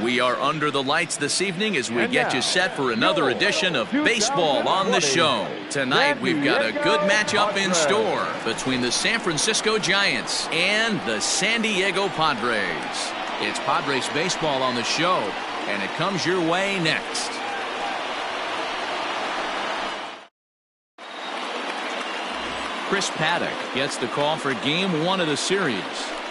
We are under the lights this evening as we get you set for another edition of Baseball on the Show. Tonight we've got a good matchup in store between the San Francisco Giants and the San Diego Padres. It's Padres baseball on the show, and it comes your way next. Chris Paddock gets the call for Game 1 of the series.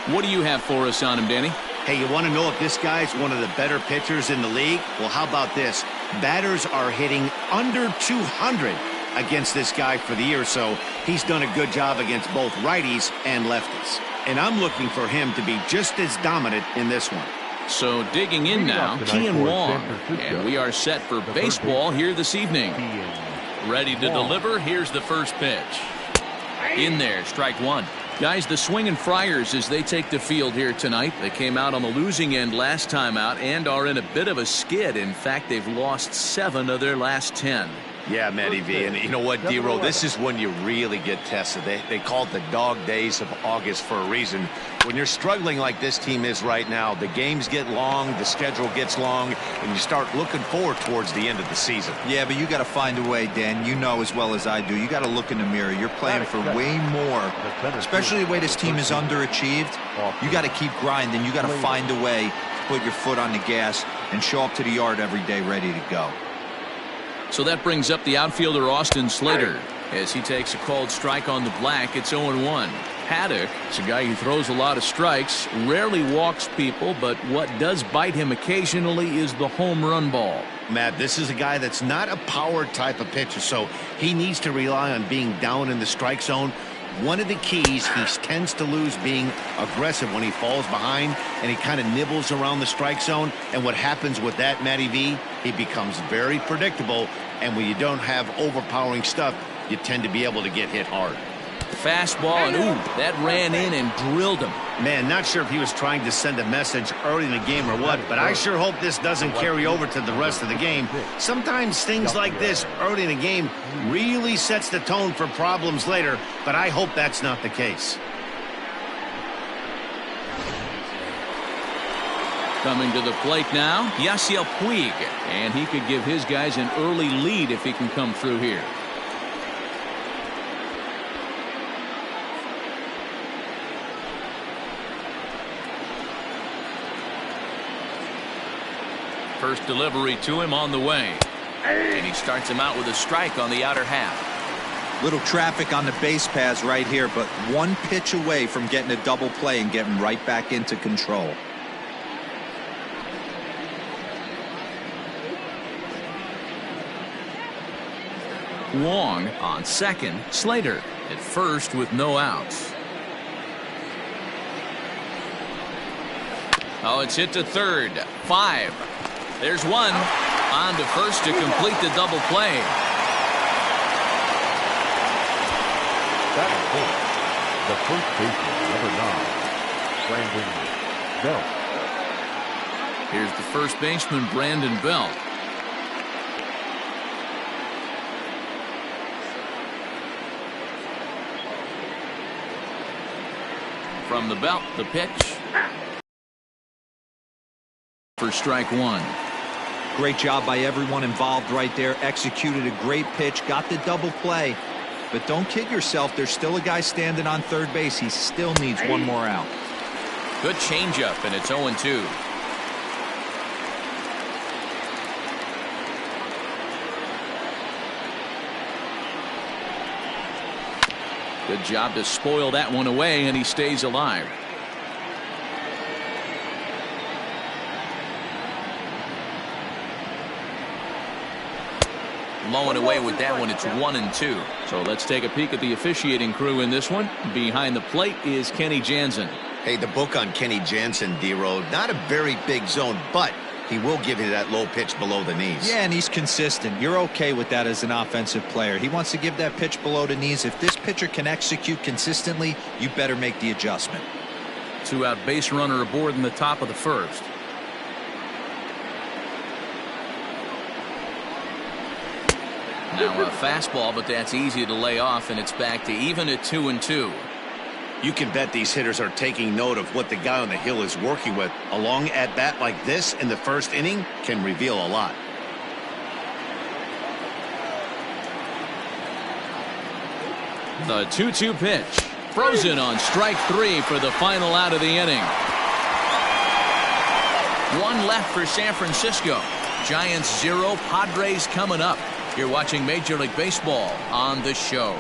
What do you have for us on him, Danny? Hey, you want to know if this guy's one of the better pitchers in the league? Well, how about this? Batters are hitting under 200 against this guy for the year, so he's done a good job against both righties and lefties. And I'm looking for him to be just as dominant in this one. So digging in now, Kian Wong, and we are set for baseball here this evening. Ready to deliver, here's the first pitch. In there, strike one. Guys, the Swinging Friars as they take the field here tonight. They came out on the losing end last time out and are in a bit of a skid. In fact, they've lost 7 of their last 10. Yeah, Matty V, and you know what, D-Row, this is when you really get tested. They call it the dog days of August for a reason. When you're struggling like this team is right now, the games get long, the schedule gets long, and you start looking forward towards the end of the season. Yeah, but you got to find a way, Dan. You know as well as I do. You got to look in the mirror. You're playing for way more, especially the way this team is underachieved. You got to keep grinding. You got to find a way to put your foot on the gas and show up to the yard every day ready to go. So that brings up the outfielder Austin Slater as he takes a called strike on the black. It's 0-1. Paddock is a guy who throws a lot of strikes, rarely walks people, but what does bite him occasionally is the home run ball. Matt, this is a guy that's not a power type of pitcher, so he needs to rely on being down in the strike zone. One of the keys, he tends to lose being aggressive when he falls behind, and he kind of nibbles around the strike zone. And what happens with that, Matty V, he becomes very predictable, and when you don't have overpowering stuff, you tend to be able to get hit hard. Fastball, and ooh, that ran in and drilled him. Man, not sure if he was trying to send a message early in the game or what, but I sure hope this doesn't carry over to the rest of the game. Sometimes things like this early in the game really sets the tone for problems later, but I hope that's not the case. Coming to the plate now, Yasiel Puig, and he could give his guys an early lead if he can come through here. First delivery to him on the way. And he starts him out with a strike on the outer half. Little traffic on the base paths right here, but one pitch away from getting a double play and getting right back into control. Wong on second. Slater at first with no outs. Oh, it's hit to third. 5. There's one. On to first to complete the double play. That is the first baseman, number 9, Brandon Belt. Here's the first baseman, Brandon Belt. From the belt, the pitch. For strike one. Great job by everyone involved right there. Executed a great pitch, got the double play. But don't kid yourself, there's still a guy standing on third base. He still needs one more out. Good changeup, and it's 0-2. Good job to spoil that one away, and he stays alive. Low and away with that one. It's 1-2. So let's take a peek at the officiating crew in this one. Behind the plate is Kenny Jansen. Hey, the book on Kenny Jansen, D-Row, not a very big zone, but he will give you that low pitch below the knees. Yeah, and he's consistent. You're okay with that as an offensive player. He wants to give that pitch below the knees. If this pitcher can execute consistently, you better make the adjustment. 2-out base runner aboard in the top of the first. Now a fastball, but that's easy to lay off, and it's back to even at 2-2. You can bet these hitters are taking note of what the guy on the hill is working with. A long at-bat like this in the first inning can reveal a lot. The 2-2 pitch. Frozen on strike 3 for the final out of the inning. One left for San Francisco. Giants 0, Padres coming up. You're watching Major League Baseball on The Show.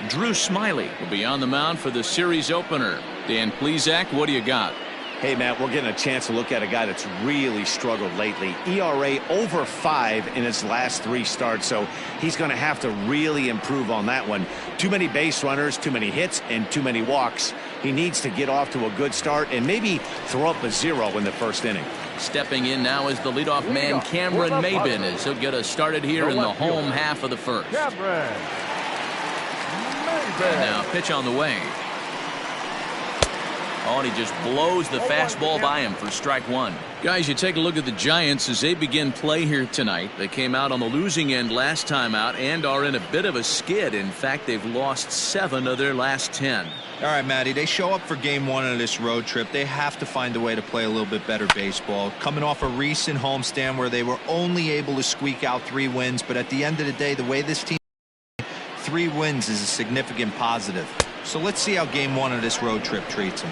Drew Smyly will be on the mound for the series opener. Dan Plesac, what do you got? Hey, Matt, we're getting a chance to look at a guy that's really struggled lately. ERA over 5 in his last 3 starts, so he's going to have to really improve on that one. Too many base runners, too many hits, and too many walks. He needs to get off to a good start and maybe throw up a 0 in the first inning. Stepping in now is the leadoff man, Cameron Maybin, as he'll get us started here in the home half of the first. And now pitch on the way. Oh, and he just blows the fastball by him for strike 1. Guys, you take a look at the Giants as they begin play here tonight. They came out on the losing end last time out and are in a bit of a skid. In fact, they've lost 7 of their last 10. All right, Matty, they show up for game 1 of this road trip. They have to find a way to play a little bit better baseball. Coming off a recent homestand where they were only able to squeak out 3 wins. But at the end of the day, the way this team 3 wins is a significant positive. So let's see how game 1 of this road trip treats him.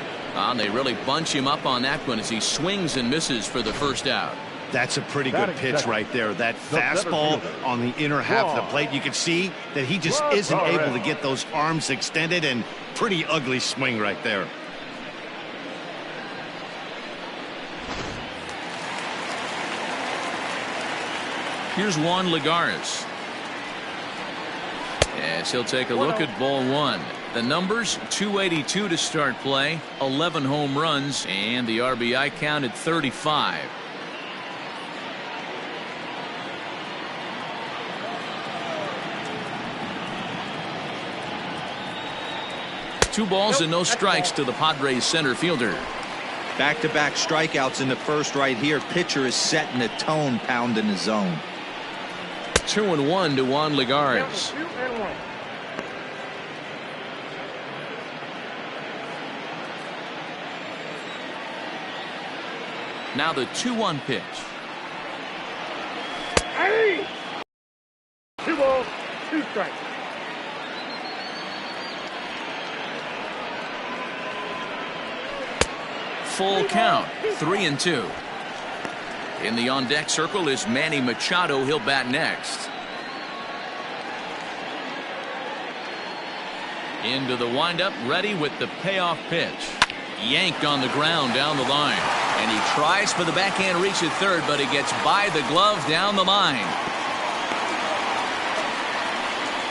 They really bunch him up on that one as he swings and misses for the first out. That's a pretty good pitch right there. That fastball on the inner half of the plate. You can see that he just isn't able to get those arms extended, and pretty ugly swing right there. Here's Juan Lagares. Yes, he'll take a look at ball 1. The numbers, 282 to start play, 11 home runs, and the RBI count at 35. Two balls and no strikes to the Padres center fielder. Back-to-back strikeouts in the first right here. Pitcher is setting the tone, pounding the zone. 2-1 to Juan Lagares. Now the 2-1 pitch. 2 balls, 2 strikes. Full count, 3-2. In the on-deck circle is Manny Machado. He'll bat next. Into the windup, ready with the payoff pitch. Yanked on the ground down the line. And he tries for the backhand reach at third, but he gets by the glove down the line.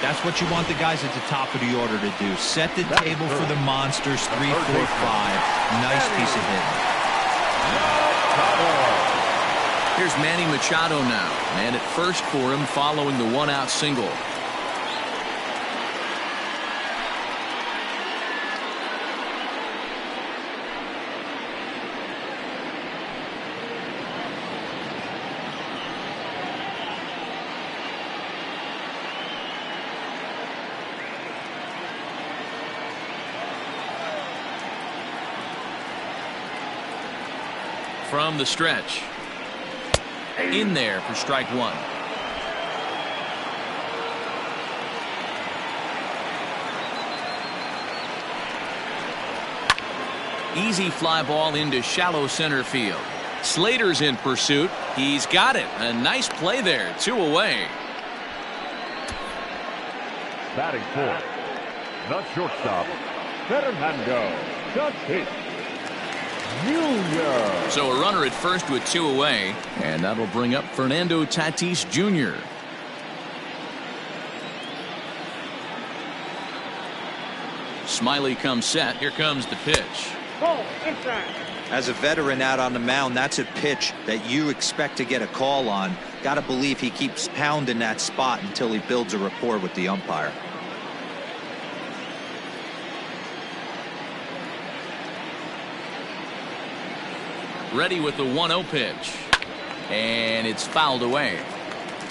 That's what you want the guys at the top of the order to do. Set the table for the monsters. 3, 4, 5. Nice piece of hitting. Here's Manny Machado now. Man at first for him following the 1-out single. From the stretch. In there for strike 1. Easy fly ball into shallow center field. Slater's in pursuit. He's got it. A nice play there. 2 away. Batting 4th, the shortstop, Fernando Tatis Jr. So a runner at first with 2 away, and that'll bring up Fernando Tatis Jr. Smyly comes set. Here comes the pitch. Ball inside. As a veteran out on the mound, that's a pitch that you expect to get a call on. Got to believe he keeps pounding that spot until he builds a rapport with the umpire. Ready with the 1-0 pitch. And it's fouled away.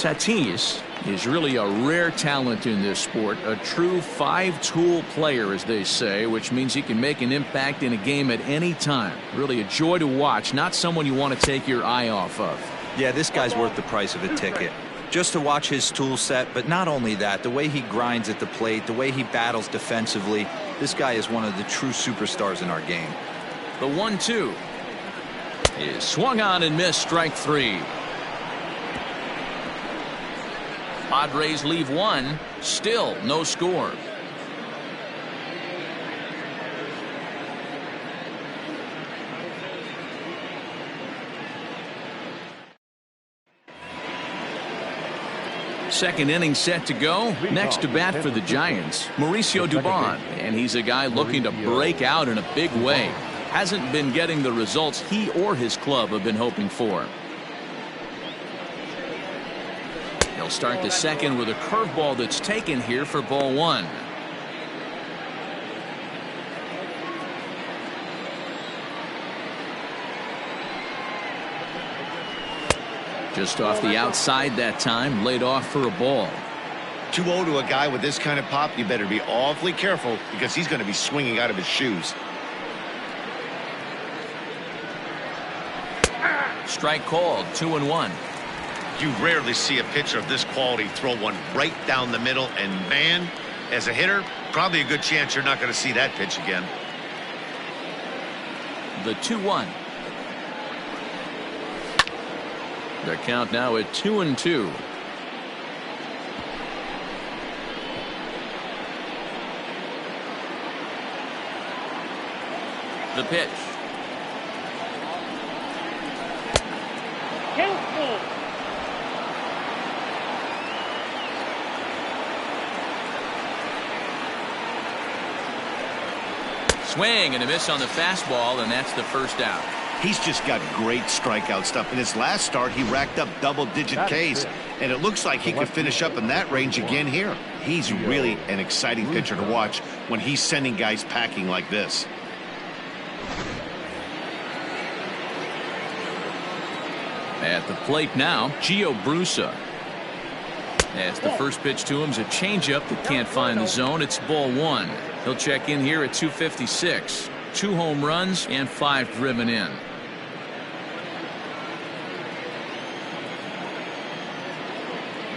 Tatis is really a rare talent in this sport, a true five-tool player, as they say, which means he can make an impact in a game at any time. Really a joy to watch, not someone you want to take your eye off of. Yeah, this guy's worth the price of a ticket. Just to watch his tool set, but not only that, the way he grinds at the plate, the way he battles defensively, this guy is one of the true superstars in our game. The 1-2 is swung on and missed, strike three. Padres leave one, still no score. Second inning set to go. Next to bat for the Giants, Mauricio Dubon, and he's a guy looking to break out in a big way. Hasn't been getting the results he or his club have been hoping for. He'll start the second with a curveball that's taken here for ball one. Just off the outside that time, laid off for a ball. 2-0 to a guy with this kind of pop, you better be awfully careful because he's going to be swinging out of his shoes. Strike called, 2-1. You rarely see a pitcher of this quality throw one right down the middle, and man, as a hitter, probably a good chance you're not going to see that pitch again. The 2-1. The count now at 2-2. The pitch. Swing and a miss on the fastball, and that's the first out. He's just got great strikeout stuff. In his last start, he racked up double-digit Ks, and it looks like he could finish up in that range again here. He's really an exciting pitcher to watch when he's sending guys packing like this. At the plate now, Gio Brusa. As the first pitch to him's a changeup that can't find the zone. It's ball one. He'll check in here at 256. 2 home runs and 5 driven in.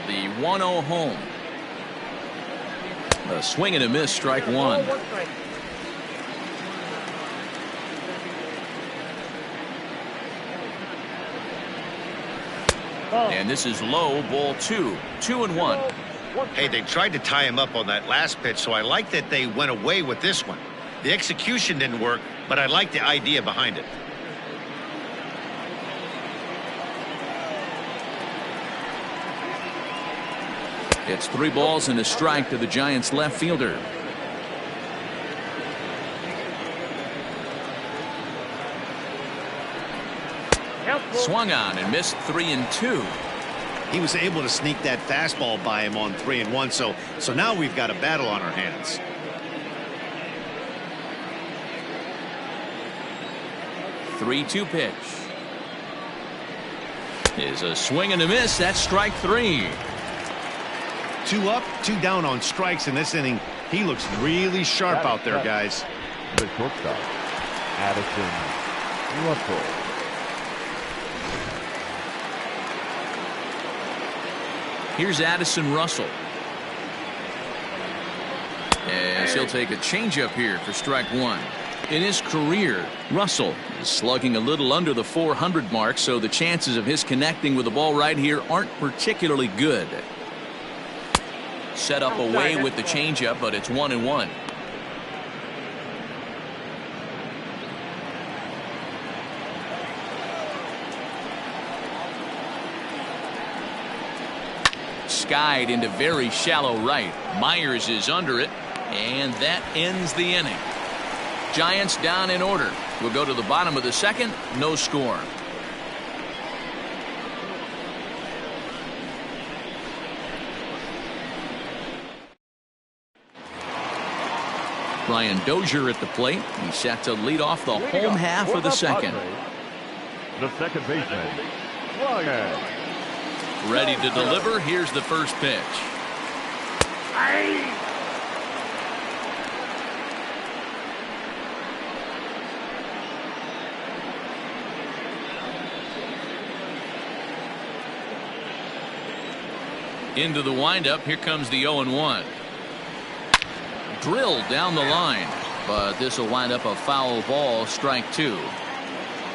The 1-0 home. A swing and a miss, strike one. And this is low, ball 2. 2-1. Hey, they tried to tie him up on that last pitch, so I like that they went away with this one. The execution didn't work, but I like the idea behind it. It's 3 balls and a strike to the Giants left fielder. Swung on and missed 3-2. He was able to sneak that fastball by him on 3-1, so now we've got a battle on our hands. Three-two pitch is a swing and a miss. That's strike 3. 2 up, 2 down on strikes in this inning. He looks really sharp out there, guys. The shortstop, Addison Russell. Here's Addison Russell. As he'll take a changeup here for strike 1. In his career, Russell is slugging a little under the 400 mark, so the chances of his connecting with the ball right here aren't particularly good. Set up away with the changeup, but it's 1-1. Skied into very shallow right. Myers is under it, and that ends the inning. Giants down in order. We'll go to the bottom of the second. No score. Brian Dozier at the plate. He's set to lead off the home half of the second. The second baseman, Brian Ready to deliver. Here's the first pitch. Into the windup. Here comes the 0-1. Drilled down the line, but this will wind up a foul ball. Strike two.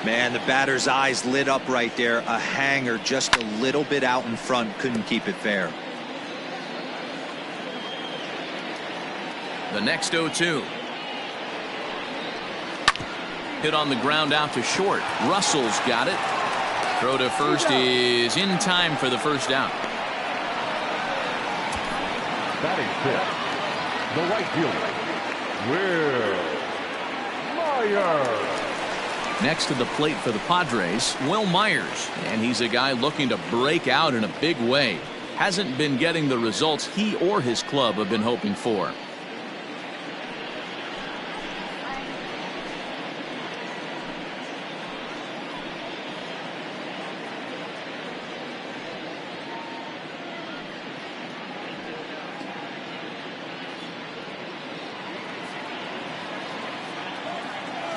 Man, the batter's eyes lit up right there. A hanger just a little bit out in front. Couldn't keep it fair. The next 0-2. Hit on the ground out to short. Russell's got it. Throw to first is in time for the first out. Batting fifth, the right fielder, Will Myers. Next to the plate for the Padres, Will Myers. And he's a guy looking to break out in a big way. Hasn't been getting the results he or his club have been hoping for.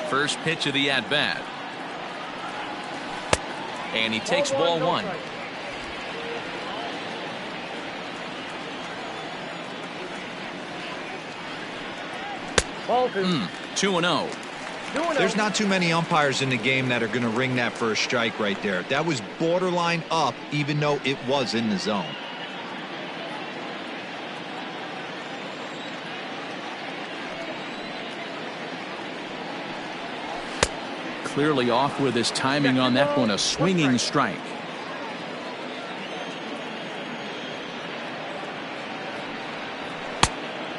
First pitch of the at-bat. And he takes ball one. Ball 2-0. There's not too many umpires in the game that are going to ring that for a strike right there. That was borderline up, even though it was in the zone. Clearly off with his timing on that one. A swinging strike.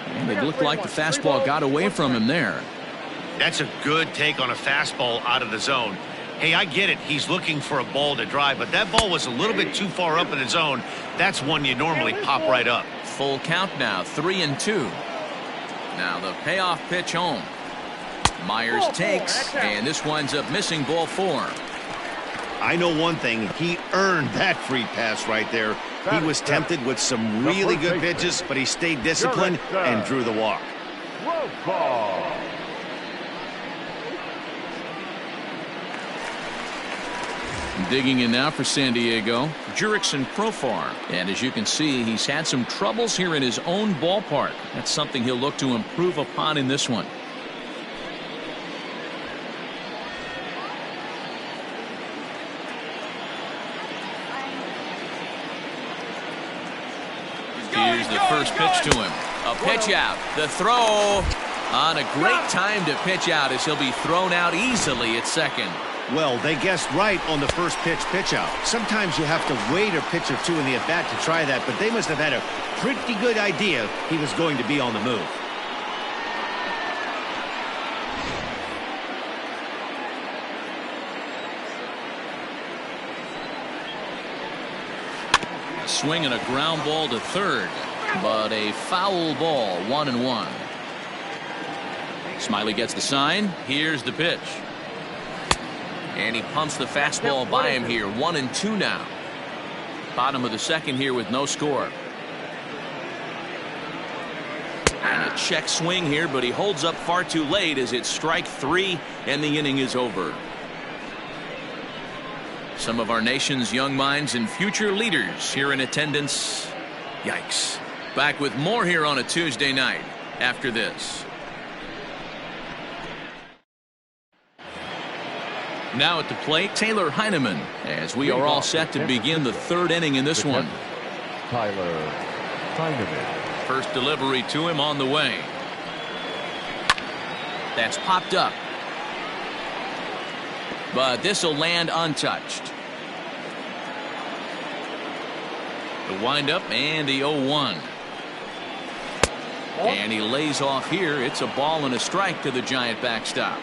And it looked like the fastball got away from him there. That's a good take on a fastball out of the zone. Hey, I get it. He's looking for a ball to drive, but that ball was a little bit too far up in the zone. That's one you normally pop right up. Full count now, 3-2. Now the payoff pitch home. Myers takes, and this winds up missing ball four. I know one thing. He earned that free pass right there. He was tempted with some really good pitches, but he stayed disciplined and drew the walk. Ball. Digging in now for San Diego, Jurickson Profar. And as you can see, he's had some troubles here in his own ballpark. That's something he'll look to improve upon in this one. Here's the first pitch to him. A pitch out. The throw on a great time to pitch out as he'll be thrown out easily at second. Well, they guessed right on the first pitch out. Sometimes you have to wait a pitch or two in the at-bat to try that, but they must have had a pretty good idea he was going to be on the move. A swing and a ground ball to third, but a foul ball, 1-1. Smiley gets the sign. Here's the pitch. And he pumps the fastball by him here. 1-2 now. Bottom of the second here with no score. And a check swing here, but he holds up far too late as it's strike three and the inning is over. Some of our nation's young minds and future leaders here in attendance. Yikes. Back with more here on a Tuesday night after this. Now at the plate, Taylor Heineman, as we are all set to begin the third inning in this one. Tyler Heineman. First delivery to him on the way. That's popped up. But this will land untouched. The windup and the 0-1. And he lays off here. It's a ball and a strike to the Giant backstop.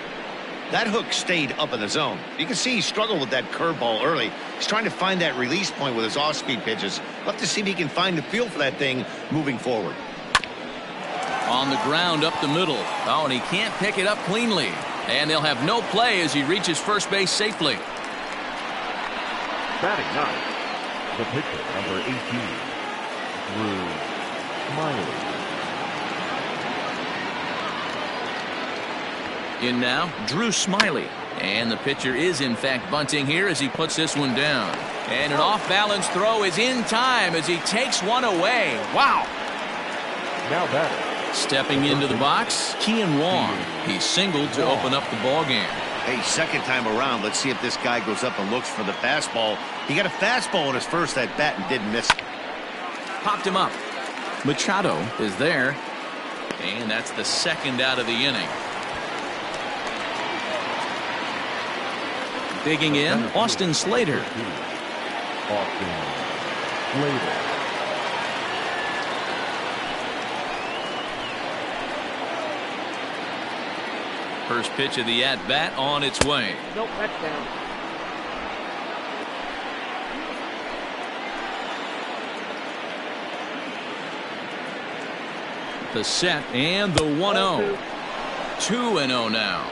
That hook stayed up in the zone. You can see he struggled with that curveball early. He's trying to find that release point with his off-speed pitches. Love to see if he can find the feel for that thing moving forward. On the ground up the middle. Oh, and he can't pick it up cleanly. And they'll have no play as he reaches first base safely. Batting ninth, The pitcher, number 18, Drew Smiley. In now, Drew Smiley. And the pitcher is, in fact, bunting here as he puts this one down. And an off-balance throw is in time as he takes one away. Wow. Now batting. Stepping into the box, Kian Wong. He singled to open up the ball game. Hey, second time around, let's see if this guy goes up and looks for the fastball. He got a fastball in his first at bat and didn't miss it. Popped him up. Machado is there. And that's the second out of the inning. Digging in, Austin Slater. Austin Slater. First pitch of the at-bat on its way. Nope, that's down. The set and the 1-0. 2-0 now.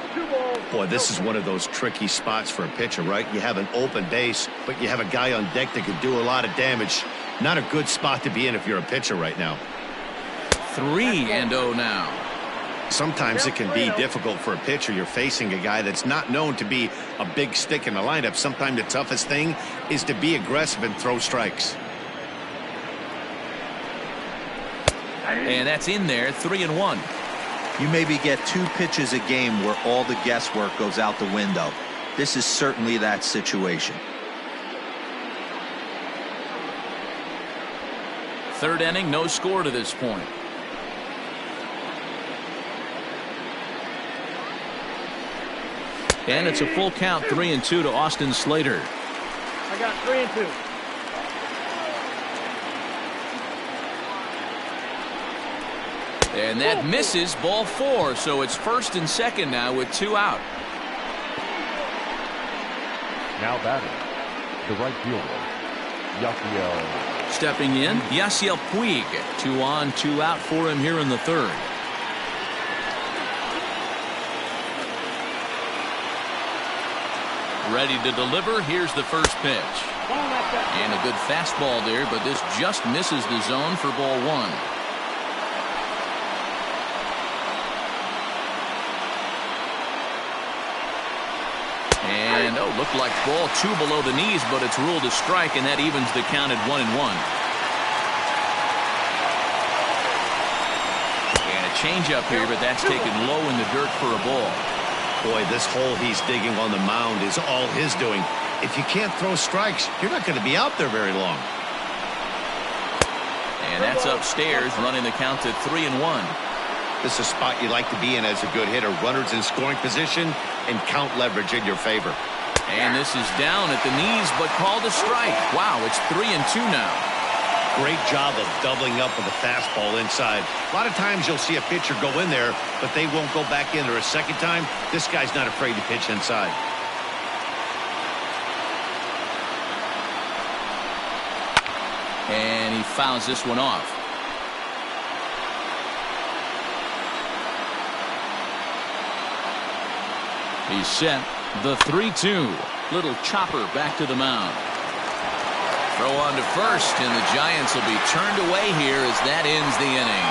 Boy, this is one of those tricky spots for a pitcher, right? You have an open base, but you have a guy on deck that could do a lot of damage. Not a good spot to be in if you're a pitcher right now. 3-0 now. Sometimes it can be difficult for a pitcher. You're facing a guy that's not known to be a big stick in the lineup. Sometimes the toughest thing is to be aggressive and throw strikes. And that's in there, 3-1. You maybe get 2 pitches a game where all the guesswork goes out the window. This is certainly that situation. Third inning, no score to this point. And it's a full count, 3-2 to Austin Slater. I got 3-2. And that misses, ball 4. So it's first and second now with 2 out. Now batting. The right fielder, Yasiel. Stepping in, Yasiel Puig. 2 on, 2 out for him here in the third. Ready to deliver. Here's the first pitch. And a good fastball there, but this just misses the zone for ball 1. And, looked like ball 2 below the knees, but it's ruled a strike, and that evens the count at 1-1. And a changeup here, but that's taken low in the dirt for a ball. Boy, this hole he's digging on the mound is all his doing. If you can't throw strikes, you're not going to be out there very long. And that's upstairs, running the count to 3-1. This is a spot you like to be in as a good hitter. Runners in scoring position and count leverage in your favor. And this is down at the knees, but called a strike. Wow, it's 3-2 now. Great job of doubling up with a fastball inside. A lot of times you'll see a pitcher go in there, but they won't go back in there a second time. This guy's not afraid to pitch inside. And he fouls this one off. He's set. The 3-2. Little chopper back to the mound. Throw on to first, and the Giants will be turned away here as that ends the inning.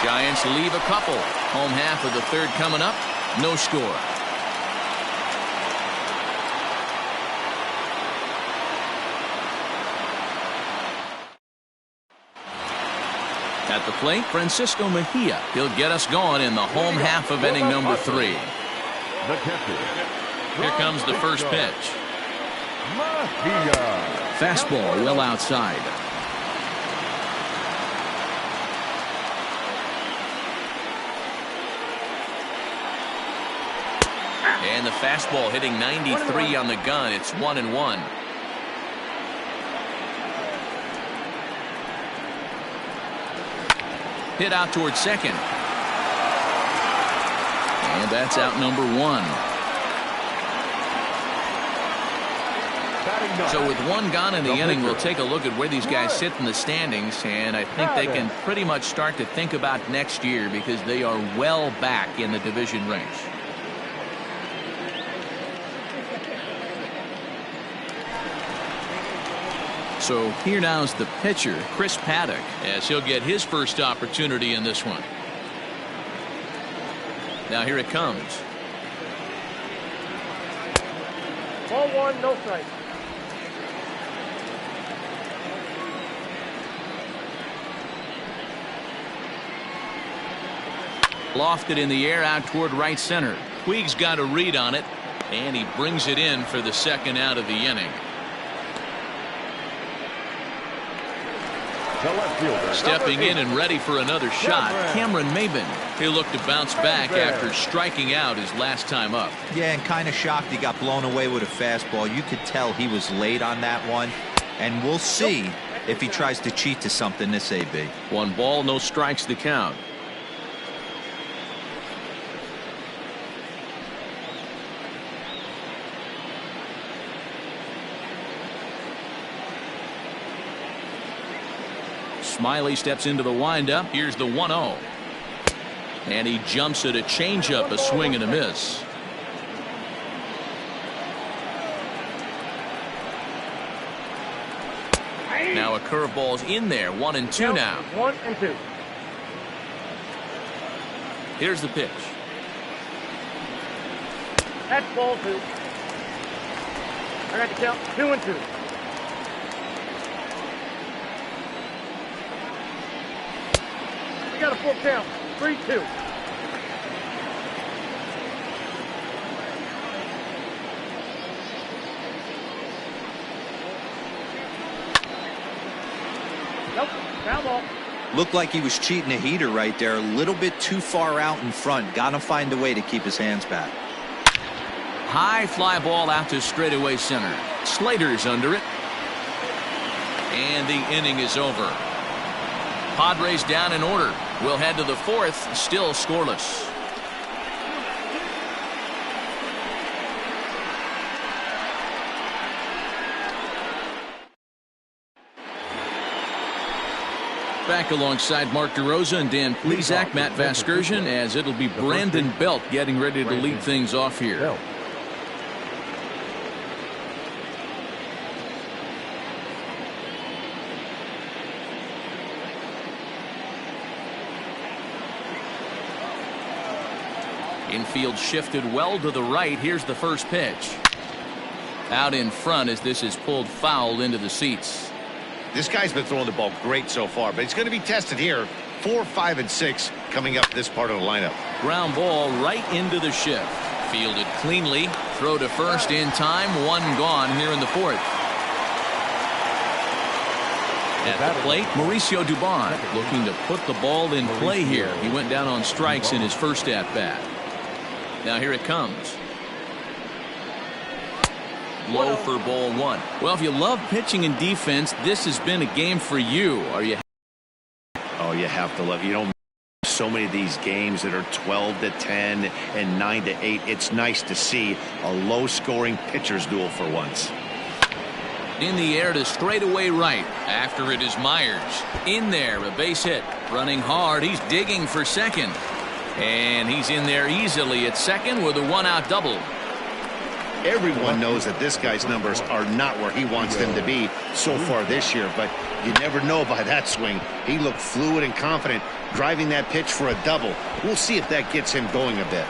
Giants leave a couple. Home half of the third coming up. No score. At the plate, Francisco Mejia. He'll get us going in the home half of inning number 3. The catcher. Here comes the first pitch. Mejia. Fastball well outside. And the fastball hitting 93 on the gun. It's 1-1. Hit out towards second. And that's out number 1. So with 1 gone in the inning, we'll take a look at where these guys sit in the standings, and I think they can pretty much start to think about next year because they are well back in the division race. So here now is the pitcher, Chris Paddock, as he'll get his first opportunity in this one. Now here it comes. Ball one, no strike. Lofted in the air out toward right center. Puig's got a read on it, and he brings it in for the second out of the inning. Stepping in and ready for another shot, Cameron Maybin. He'll look to bounce back after striking out his last time up. Yeah, and kind of shocked he got blown away with a fastball. You could tell he was late on that one, and we'll see if he tries to cheat to something this AB. 1 ball, no strikes to count. Smiley steps into the windup. Here's the 1-0. And he jumps at a changeup, a swing and a miss. Now a curveball's in there. 1-2 now. 1-2. Here's the pitch. That's ball 2. I got the count 2-2. Got a full count. 3-2. Nope. Foul ball. Looked like he was cheating a heater right there. A little bit too far out in front. Got to find a way to keep his hands back. High fly ball out to straightaway center. Slater's under it. And the inning is over. Padres down in order. We'll head to the 4th, still scoreless. Back alongside Mark DeRosa and Dan Plesac, Matt Vasgersian, as it'll be Brandon Belt getting ready to lead things off here. Infield shifted well to the right. Here's the first pitch. Out in front as this is pulled foul into the seats. This guy's been throwing the ball great so far, but it's going to be tested here. 4, 5, and 6 coming up this part of the lineup. Ground ball right into the shift. Fielded cleanly. Throw to first in time. 1 gone here in the 4th. At the plate, Mauricio Dubon looking to put the ball in play here. He went down on strikes in his first at-bat. Now here it comes. Low for ball 1. Well, if you love pitching and defense, this has been a game for you. Are you? Oh, you have to love. You know, so many of these games that are 12-10 and 9-8. It's nice to see a low-scoring pitcher's duel for once. In the air to straightaway right. After it is Myers. In there, a base hit. Running hard. He's digging for second. And he's in there easily at second with a 1-out double. Everyone knows that this guy's numbers are not where he wants them to be so far this year, but you never know by that swing. He looked fluid and confident driving that pitch for a double. We'll see if that gets him going a bit.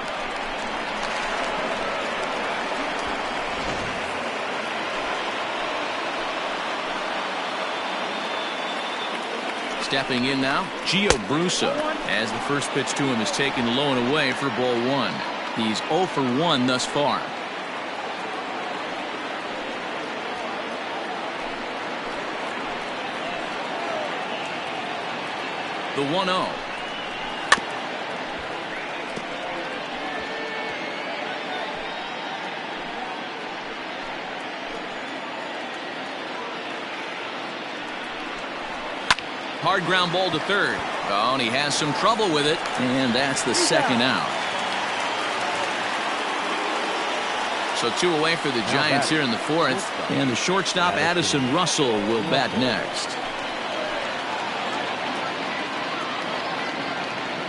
Stepping in now, Gio Brusa, as the first pitch to him is taken low and away for ball 1. He's 0 for 1 thus far. The 1-0. Hard ground ball to third. Oh, and he has some trouble with it. And that's the second out. So 2 away for the Giants here in the 4th. And the shortstop Addison Russell will bat next.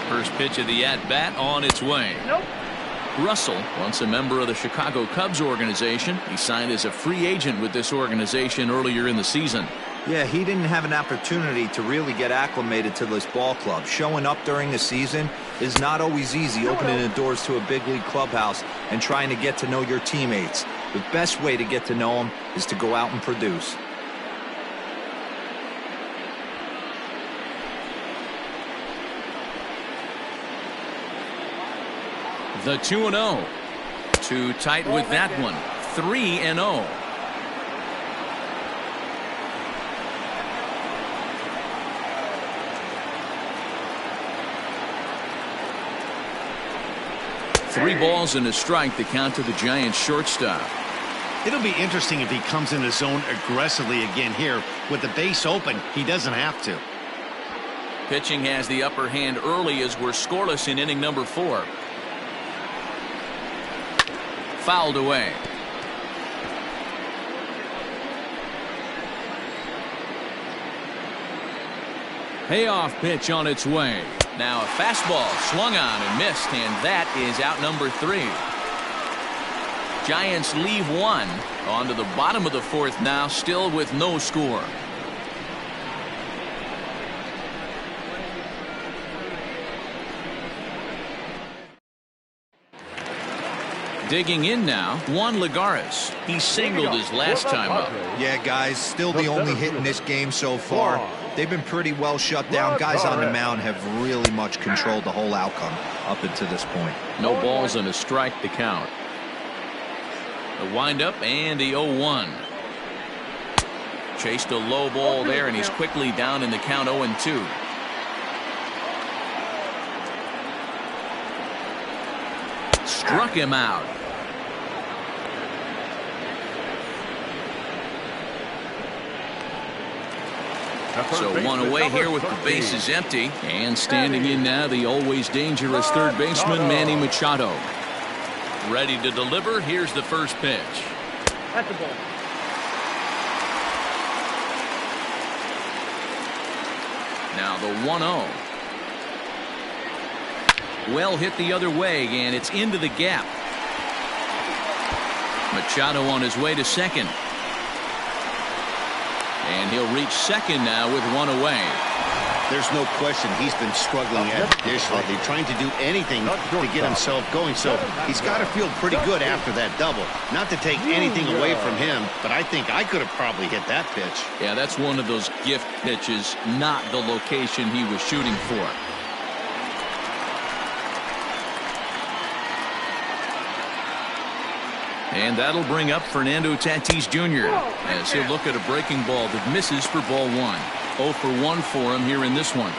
First pitch of the at-bat on its way. Nope. Russell, once a member of the Chicago Cubs organization, he signed as a free agent with this organization earlier in the season. Yeah, he didn't have an opportunity to really get acclimated to this ball club. Showing up during the season is not always easy, opening the doors to a big league clubhouse and trying to get to know your teammates. The best way to get to know them is to go out and produce. The 2-0. Too tight with that one. 3-0. Three balls and a strike, the count to the Giants shortstop. It'll be interesting if he comes in the zone aggressively again here. With the base open, he doesn't have to. Pitching has the upper hand early as we're scoreless in inning number 4. Fouled away. Payoff pitch on its way. Now a fastball swung on and missed, and that is out number 3. Giants leave 1. On to the bottom of the 4th now, still with no score. Digging in now, Juan Lagares. He singled his last time up. Yeah, guys, still the only hit in this game so far. They've been pretty well shut down. Guys on the mound have really much controlled the whole outcome up until this point. No balls and a strike to count. The windup and the 0-1. Chased a low ball there, and he's quickly down in the count 0-2. Struck him out. So one away here with the bases empty. And standing in now, the always dangerous third baseman, Manny Machado. Ready to deliver. Here's the first pitch. That's the ball. Now the 1-0. Well hit the other way, and it's into the gap. Machado on his way to second. And he'll reach second now with one away. There's no question he's been struggling at the dish lately, trying to do anything to get himself going. So he's got to feel pretty good after that double. Not to take anything away from him, but I think I could have probably hit that pitch. Yeah, that's one of those gift pitches, not the location he was shooting for. And that'll bring up Fernando Tatis Jr. as he'll look at a breaking ball that misses for ball 1. 0 for 1 for him here in this one.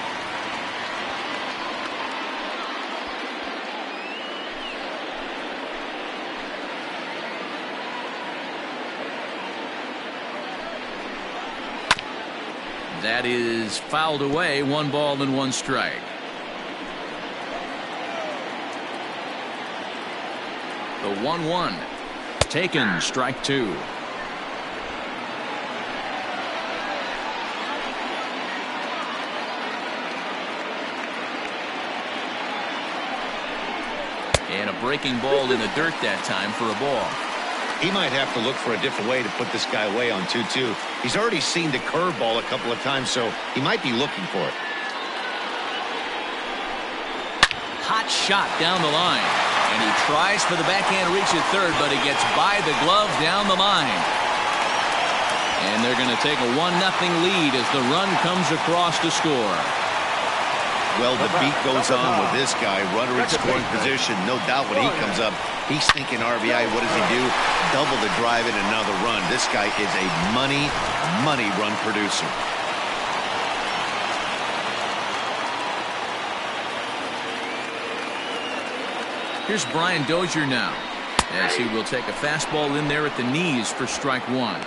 That is fouled away. 1 ball and 1 strike. The 1-1. Taken, strike 2. And a breaking ball in the dirt that time for a ball. He might have to look for a different way to put this guy away on 2-2. He's already seen the curveball a couple of times, so he might be looking for it. Hot shot down the line. And he tries for the backhand reach at third, but he gets by the glove down the line. And they're going to take a 1-0 lead as the run comes across to score. Well, the beat goes on with this guy. Runner in scoring position. No doubt when he comes up, he's thinking RBI. What does he do? Double the drive in another run. This guy is a money run producer. Here's Brian Dozier now, as he will take a fastball in there at the knees for strike 1.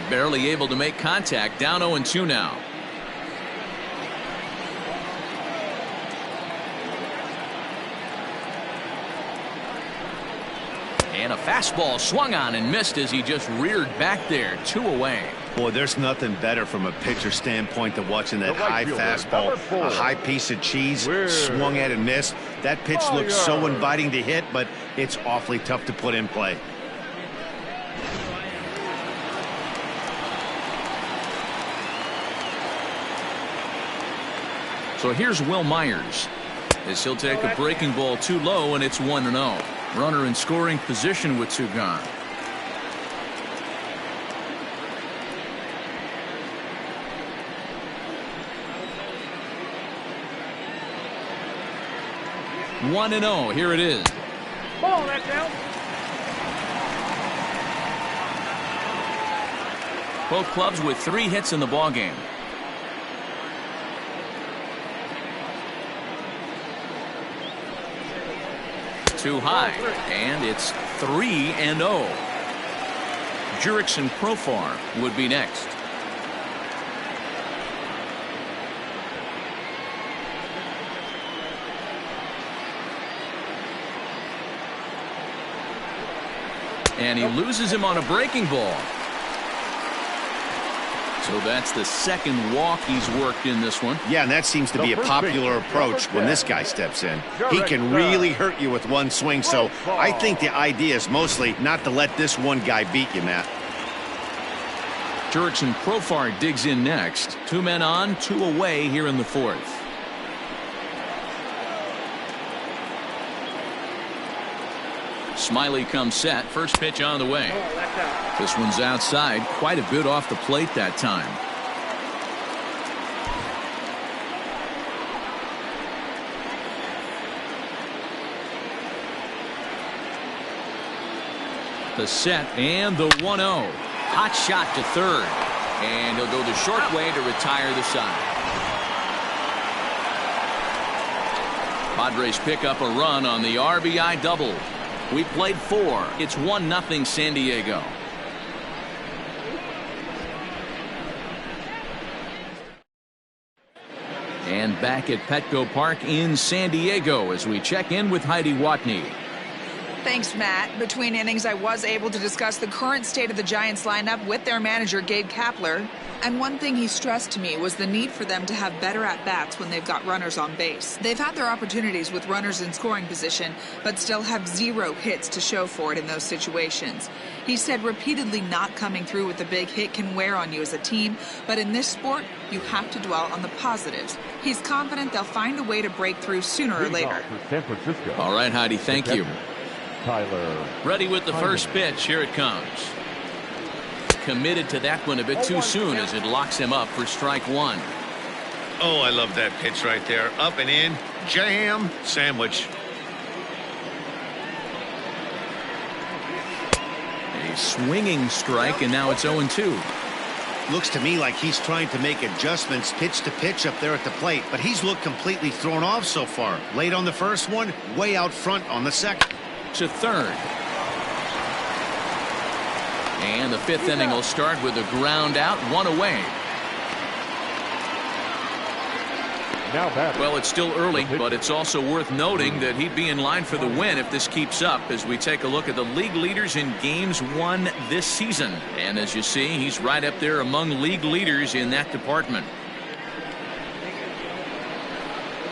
Barely able to make contact. Down 0-2 now. And a fastball swung on and missed as he just reared back there. 2 away. Boy, there's nothing better from a pitcher standpoint than watching that high fastball, a high piece of cheese, swung at and missed. That pitch looks so inviting to hit, but it's awfully tough to put in play. So here's Will Myers, as he'll take a breaking ball too low, and it's 1-0. Runner in scoring position with two gone. One and 0. Here it is. Ball that down. Both clubs with 3 hits in the ballgame. Too high, and it's 3-0. Jurickson Profar would be next. And he loses him on a breaking ball. So that's the second walk he's worked in this one. Yeah, and that seems to be a popular approach when this guy steps in. He can really hurt you with one swing, so I think the idea is mostly not to let this one guy beat you, Matt. Jurickson Profar digs in next. 2 men on, 2 away here in the 4th. Smiley comes set. First pitch on the way. This one's outside, quite a bit off the plate that time. The set and the 1-0. Hot shot to third. And he'll go the short way to retire the side. Padres pick up a run on the RBI double. We played 4. It's 1-0 San Diego. And back at Petco Park in San Diego as we check in with Heidi Watney. Thanks, Matt. Between innings, I was able to discuss the current state of the Giants lineup with their manager, Gabe Kapler. And one thing he stressed to me was the need for them to have better at-bats when they've got runners on base. They've had their opportunities with runners in scoring position, but still have 0 hits to show for it in those situations. He said repeatedly not coming through with a big hit can wear on you as a team, but in this sport, you have to dwell on the positives. He's confident they'll find a way to break through sooner or later. All right, Heidi, thank you. Tyler. Ready with the first pitch. Here it comes. Committed to that one a bit too soon as it locks him up for strike 1. Oh, I love that pitch right there. Up and in. Jam. Sandwich. A swinging strike, and now it's 0-2. Looks to me like he's trying to make adjustments pitch to pitch up there at the plate, but he's looked completely thrown off so far. Late on the first one, way out front on the second. To third. And the 5th inning will start with a ground out, 1 away. Now batter. Well, it's still early, but it's also worth noting that he'd be in line for the win if this keeps up as we take a look at the league leaders in games won this season. And as you see, he's right up there among league leaders in that department.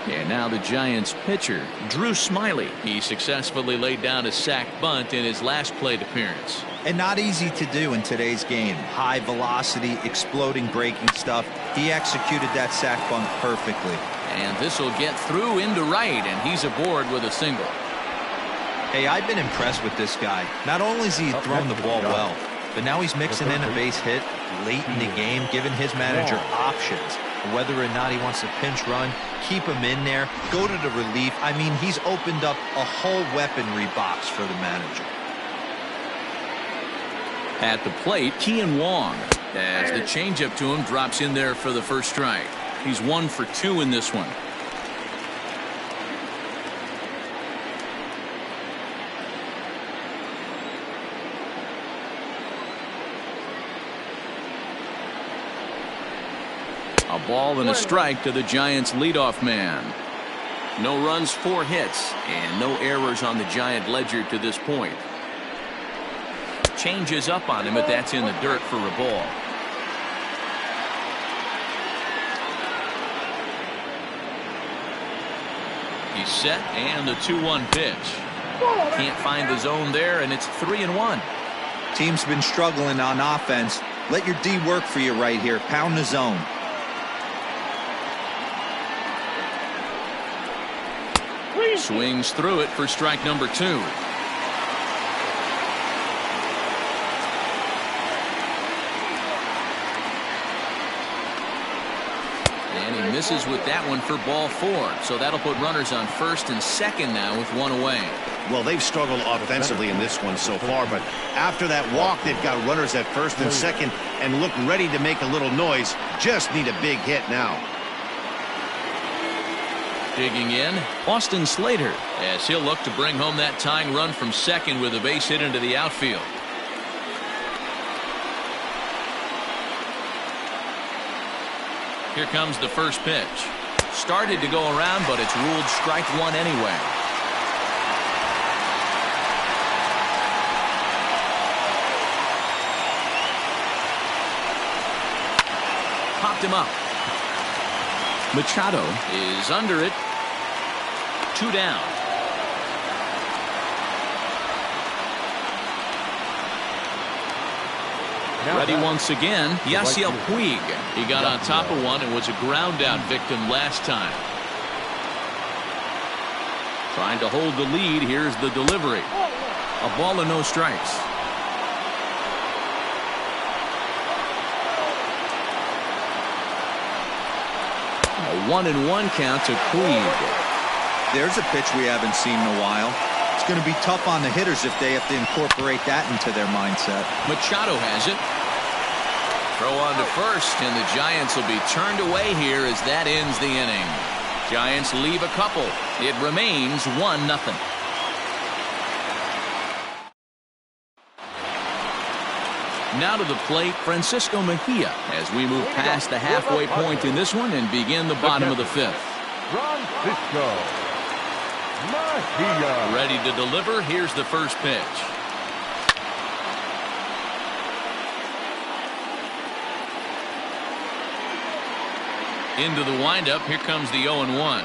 And now the Giants pitcher, Drew Smiley. He successfully laid down a sac bunt in his last plate appearance. And not easy to do in today's game. High velocity, exploding breaking stuff. He executed that sac bunt perfectly. And this will get through into right, and he's aboard with a single. Hey, I've been impressed with this guy. Not only has he thrown the ball well, but now he's mixing in a base hit late in the game, giving his manager options. Whether or not he wants to pinch run, keep him in there, go to the relief. I mean, he's opened up a whole weaponry box for the manager. At the plate, Kian Wong, as the changeup to him drops in there for the first strike. He's 1 for 2 in this one. A ball and a strike to the Giants leadoff man. No runs, 4 hits, and no errors on the Giant ledger to this point. Changes up on him, but that's in the dirt for a ball. He's set, and the 2-1 pitch. Can't find the zone there, and it's 3-1. Team's been struggling on offense. Let your D work for you right here. Pound the zone. Swings through it for strike number 2. And he misses with that one for ball 4. So that'll put runners on first and second now with one away. Well, they've struggled offensively in this one so far, but after that walk, they've got runners at first and second and look ready to make a little noise. Just need a big hit now. Digging in, Austin Slater, as he'll look to bring home that tying run from second with a base hit into the outfield. Here comes the first pitch. Started to go around, but it's ruled strike 1 anyway. Popped him up. Machado is under it. 2 down. Ready once again, Yasiel Puig. He got on top of one and was a ground out victim last time. Trying to hold the lead. Here's the delivery. A ball and no strikes. A 1-1 count to Puig. There's a pitch we haven't seen in a while. It's going to be tough on the hitters if they have to incorporate that into their mindset. Machado has it. Throw on to first, and the Giants will be turned away here as that ends the inning. Giants leave a couple. It remains 1-0. Now to the plate, Francisco Mejia, as we move past the halfway point in this one and begin the bottom of the 5th. Francisco Mejia. Ready to deliver. Here's the first pitch. Into the windup. Here comes the 0-1.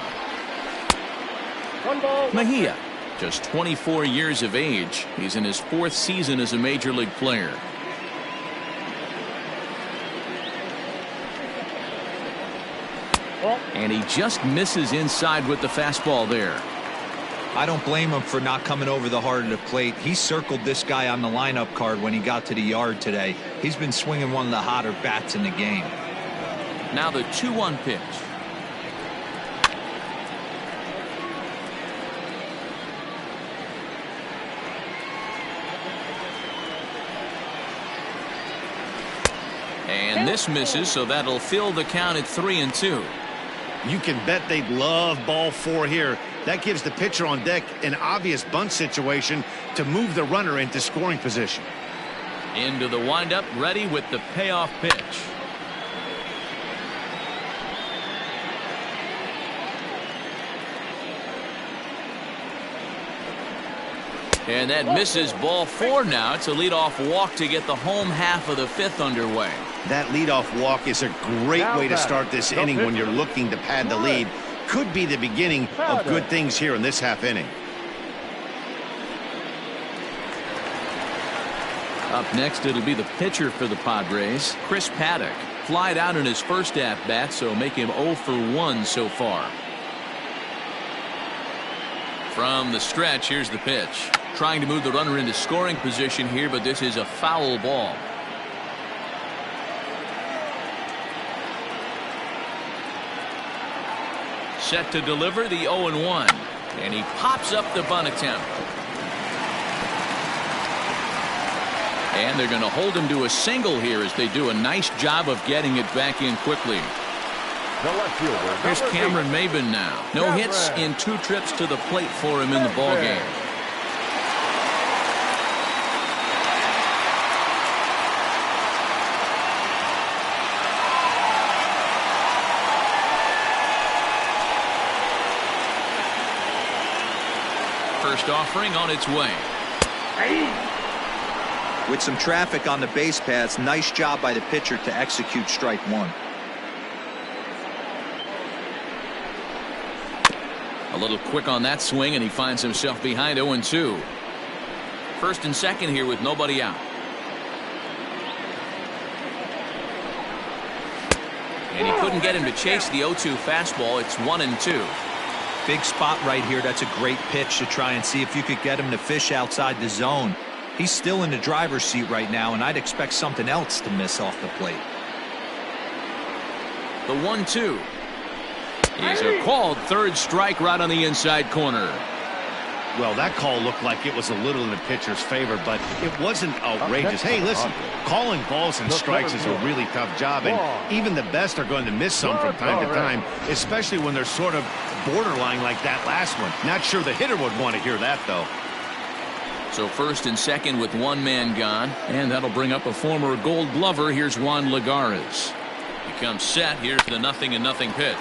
Mejia, just 24 years of age. He's in his 4th season as a major league player. And he just misses inside with the fastball there. I don't blame him for not coming over the heart of the plate. He circled this guy on the lineup card when he got to the yard today. He's been swinging one of the hotter bats in the game. Now the 2-1 pitch. And this misses, so that'll fill the count at 3-2. You can bet they'd love ball 4 here. That gives the pitcher on deck an obvious bunt situation to move the runner into scoring position. Into the windup, ready with the payoff pitch. And that misses. Ball 4 now. It's a leadoff walk to get the home half of the 5th underway. That leadoff walk is a great way to start this inning when you're looking to pad the lead. Could be the beginning of good things here in this half inning. Up next, it'll be the pitcher for the Padres, Chris Paddock. Flied out in his first at-bat, so make him 0 for 1 so far. From the stretch, here's the pitch. Trying to move the runner into scoring position here, but this is a foul ball. Set to deliver the 0-1. And he pops up the bunt attempt. And they're going to hold him to a single here as they do a nice job of getting it back in quickly. Here's Cameron Maybin now. No hits in 2 trips to the plate for him in the ballgame. First offering on its way. With some traffic on the base paths, nice job by the pitcher to execute strike 1. A little quick on that swing, and he finds himself behind 0-2. First and second here with nobody out. And he couldn't get him to chase the 0-2 fastball. It's 1-2. Big spot right here. That's a great pitch to try and see if you could get him to fish outside the zone. He's still in the driver's seat right now, and I'd expect something else to miss off the plate. The 1-2. He's a called third strike right on the inside corner. Well, that call looked like it was a little in the pitcher's favor, but it wasn't outrageous. Hey, listen, calling balls and strikes is a really tough job, and even the best are going to miss some from time to time, especially when they're sort of borderline like that last one. Not sure the hitter would want to hear that, though. So first and second with one man gone, and that'll bring up a former Gold Glover. Here's Juan Lagares. He comes set. Here's the 0-0 pitch.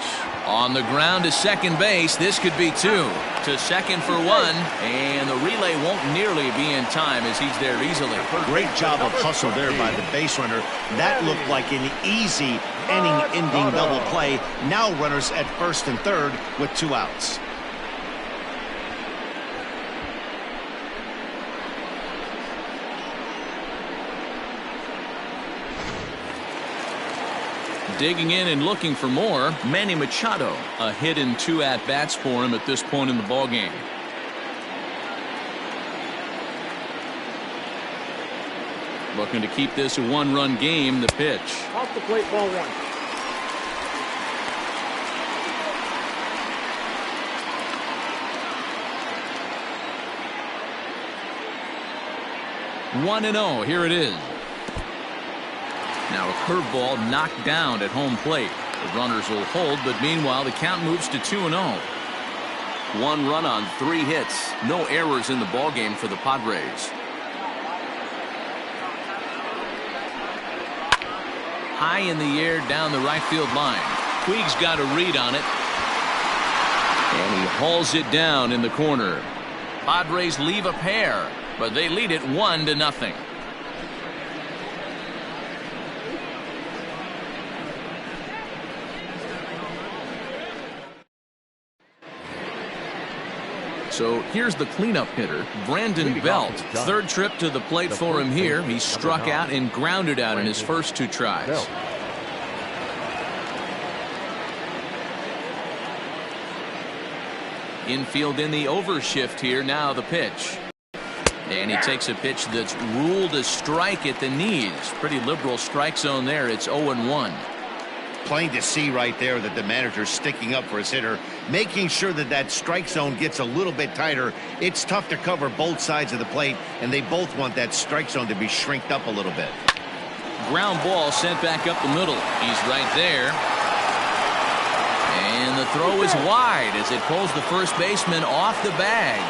On the ground to second base. This could be two. To second for one, and the relay won't nearly be in time as he's there easily. Great job of hustle there by the base runner. That looked like an easy inning-ending double play. Now runners at first and third with 2 outs. Digging in and looking for more, Manny Machado. A hit and 2 at-bats for him at this point in the ballgame. Looking to keep this a 1-run game. The pitch. Off the plate, ball 1. 1-0. Here it is. Now a curveball knocked down at home plate. The runners will hold, but meanwhile the count moves to 2-0. 1 run on 3 hits. No errors in the ballgame for the Padres. High in the air down the right field line. Puig's got a read on it. And he hauls it down in the corner. Padres leave a pair, but they lead it 1-0. So here's the cleanup hitter, Brandon Belt. Third trip to the plate for him here. He struck out and grounded out in his first 2 tries. Infield in the overshift here. Now the pitch. And he takes a pitch that's ruled a strike at the knees. Pretty liberal strike zone there. It's 0-1. Plain to see right there that the manager's sticking up for his hitter, making sure that that strike zone gets a little bit tighter. It's tough to cover both sides of the plate, and they both want that strike zone to be shrinked up a little bit. Ground ball sent back up the middle. He's right there. And the throw is wide as it pulls the first baseman off the bag.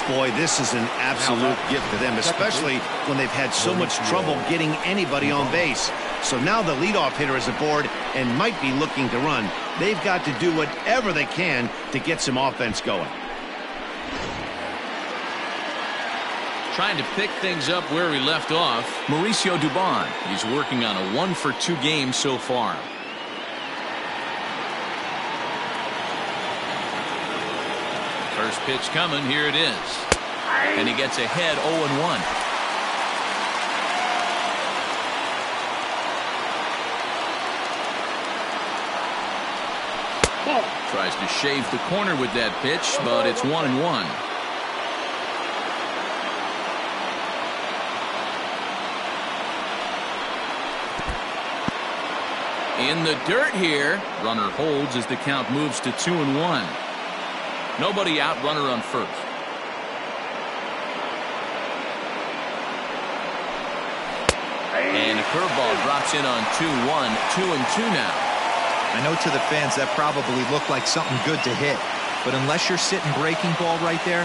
Boy, this is an absolute gift to them, especially when they've had so much trouble getting anybody on base. So now the leadoff hitter is aboard and might be looking to run. They've got to do whatever they can to get some offense going. Trying to pick things up where he left off, Mauricio Dubon. He's working on a 1-for-2 game so far. First pitch coming. Here it is. And he gets ahead 0-1. Tries to shave the corner with that pitch, but it's 1-1. In the dirt here. Runner holds as the count moves to 2-1. Nobody out, runner on first. And a curveball drops in on 2-1. 2-2 now. I know to the fans that probably looked like something good to hit, but unless you're sitting breaking ball right there,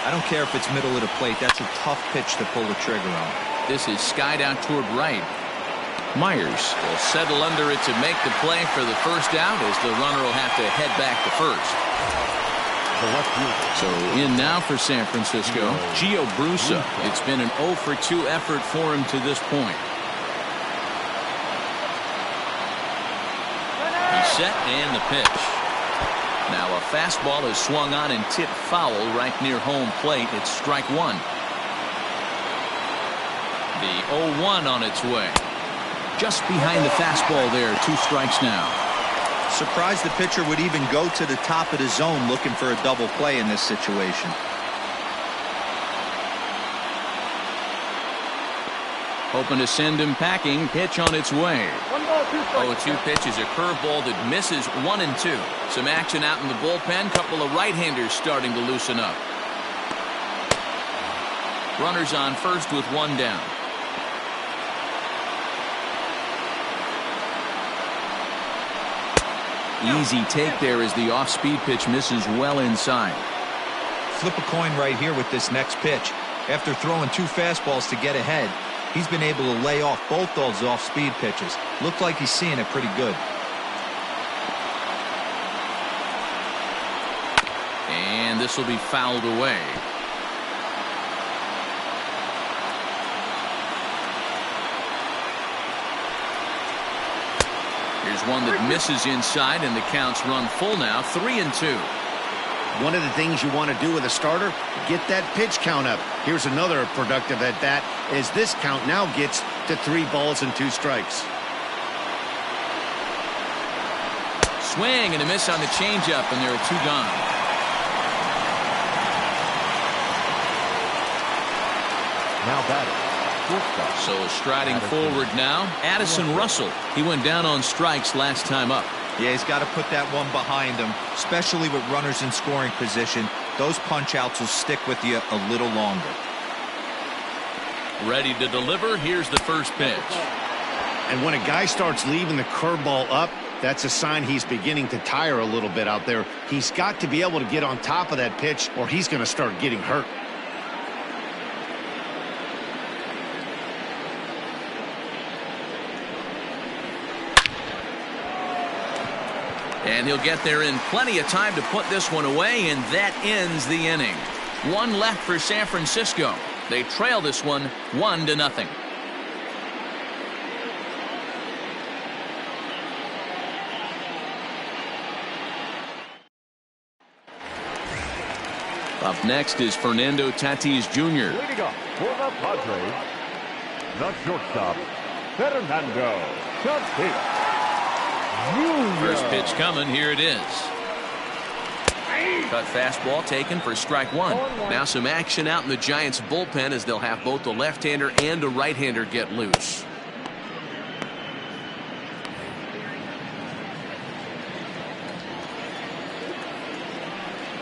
I don't care if it's middle of the plate. That's a tough pitch to pull the trigger on. This is skied out toward right. Myers will settle under it to make the play for the first out as the runner will have to head back to first. So in now for San Francisco, Gio Brusa. It's been an 0-for-2 effort for him to this point. He's set and the pitch. Now a fastball is swung on and tipped foul right near home plate. It's strike one. The 0-1 on its way. Just behind the fastball there. 2 strikes now. Surprised the pitcher would even go to the top of the zone looking for a double play in this situation. Hoping to send him packing. Pitch on its way. 1-2 pitch is a curveball that misses 1-2. Some action out in the bullpen. Couple of right-handers starting to loosen up. Runners on first with 1 down. Easy take there as the off-speed pitch misses well inside. Flip a coin right here with this next pitch. After throwing 2 fastballs to get ahead, he's been able to lay off both those off-speed pitches. Looked like he's seeing it pretty good. And this will be fouled away. Here's one that misses inside, and the counts run full now. 3-2. One of the things you want to do with a starter, get that pitch count up. Here's another productive at bat as this count now gets to 3 balls and 2 strikes. Swing and a miss on the changeup, and there are 2 gone. Now batting. So striding forward now, Addison Russell. He went down on strikes last time up. Yeah, he's got to put that one behind him, especially with runners in scoring position. Those punch-outs will stick with you a little longer. Ready to deliver. Here's the first pitch. And when a guy starts leaving the curveball up, that's a sign he's beginning to tire a little bit out there. He's got to be able to get on top of that pitch or he's going to start getting hurt. And he'll get there in plenty of time to put this one away, and that ends the inning. 1 left for San Francisco. They trail this one 1-0. Up next is Fernando Tatis Jr. Leading up for the Padres, the shortstop, Fernando Tatis. First pitch coming. Here it is. Cut fastball taken for strike 1. Now some action out in the Giants bullpen as they'll have both a left-hander and a right-hander get loose.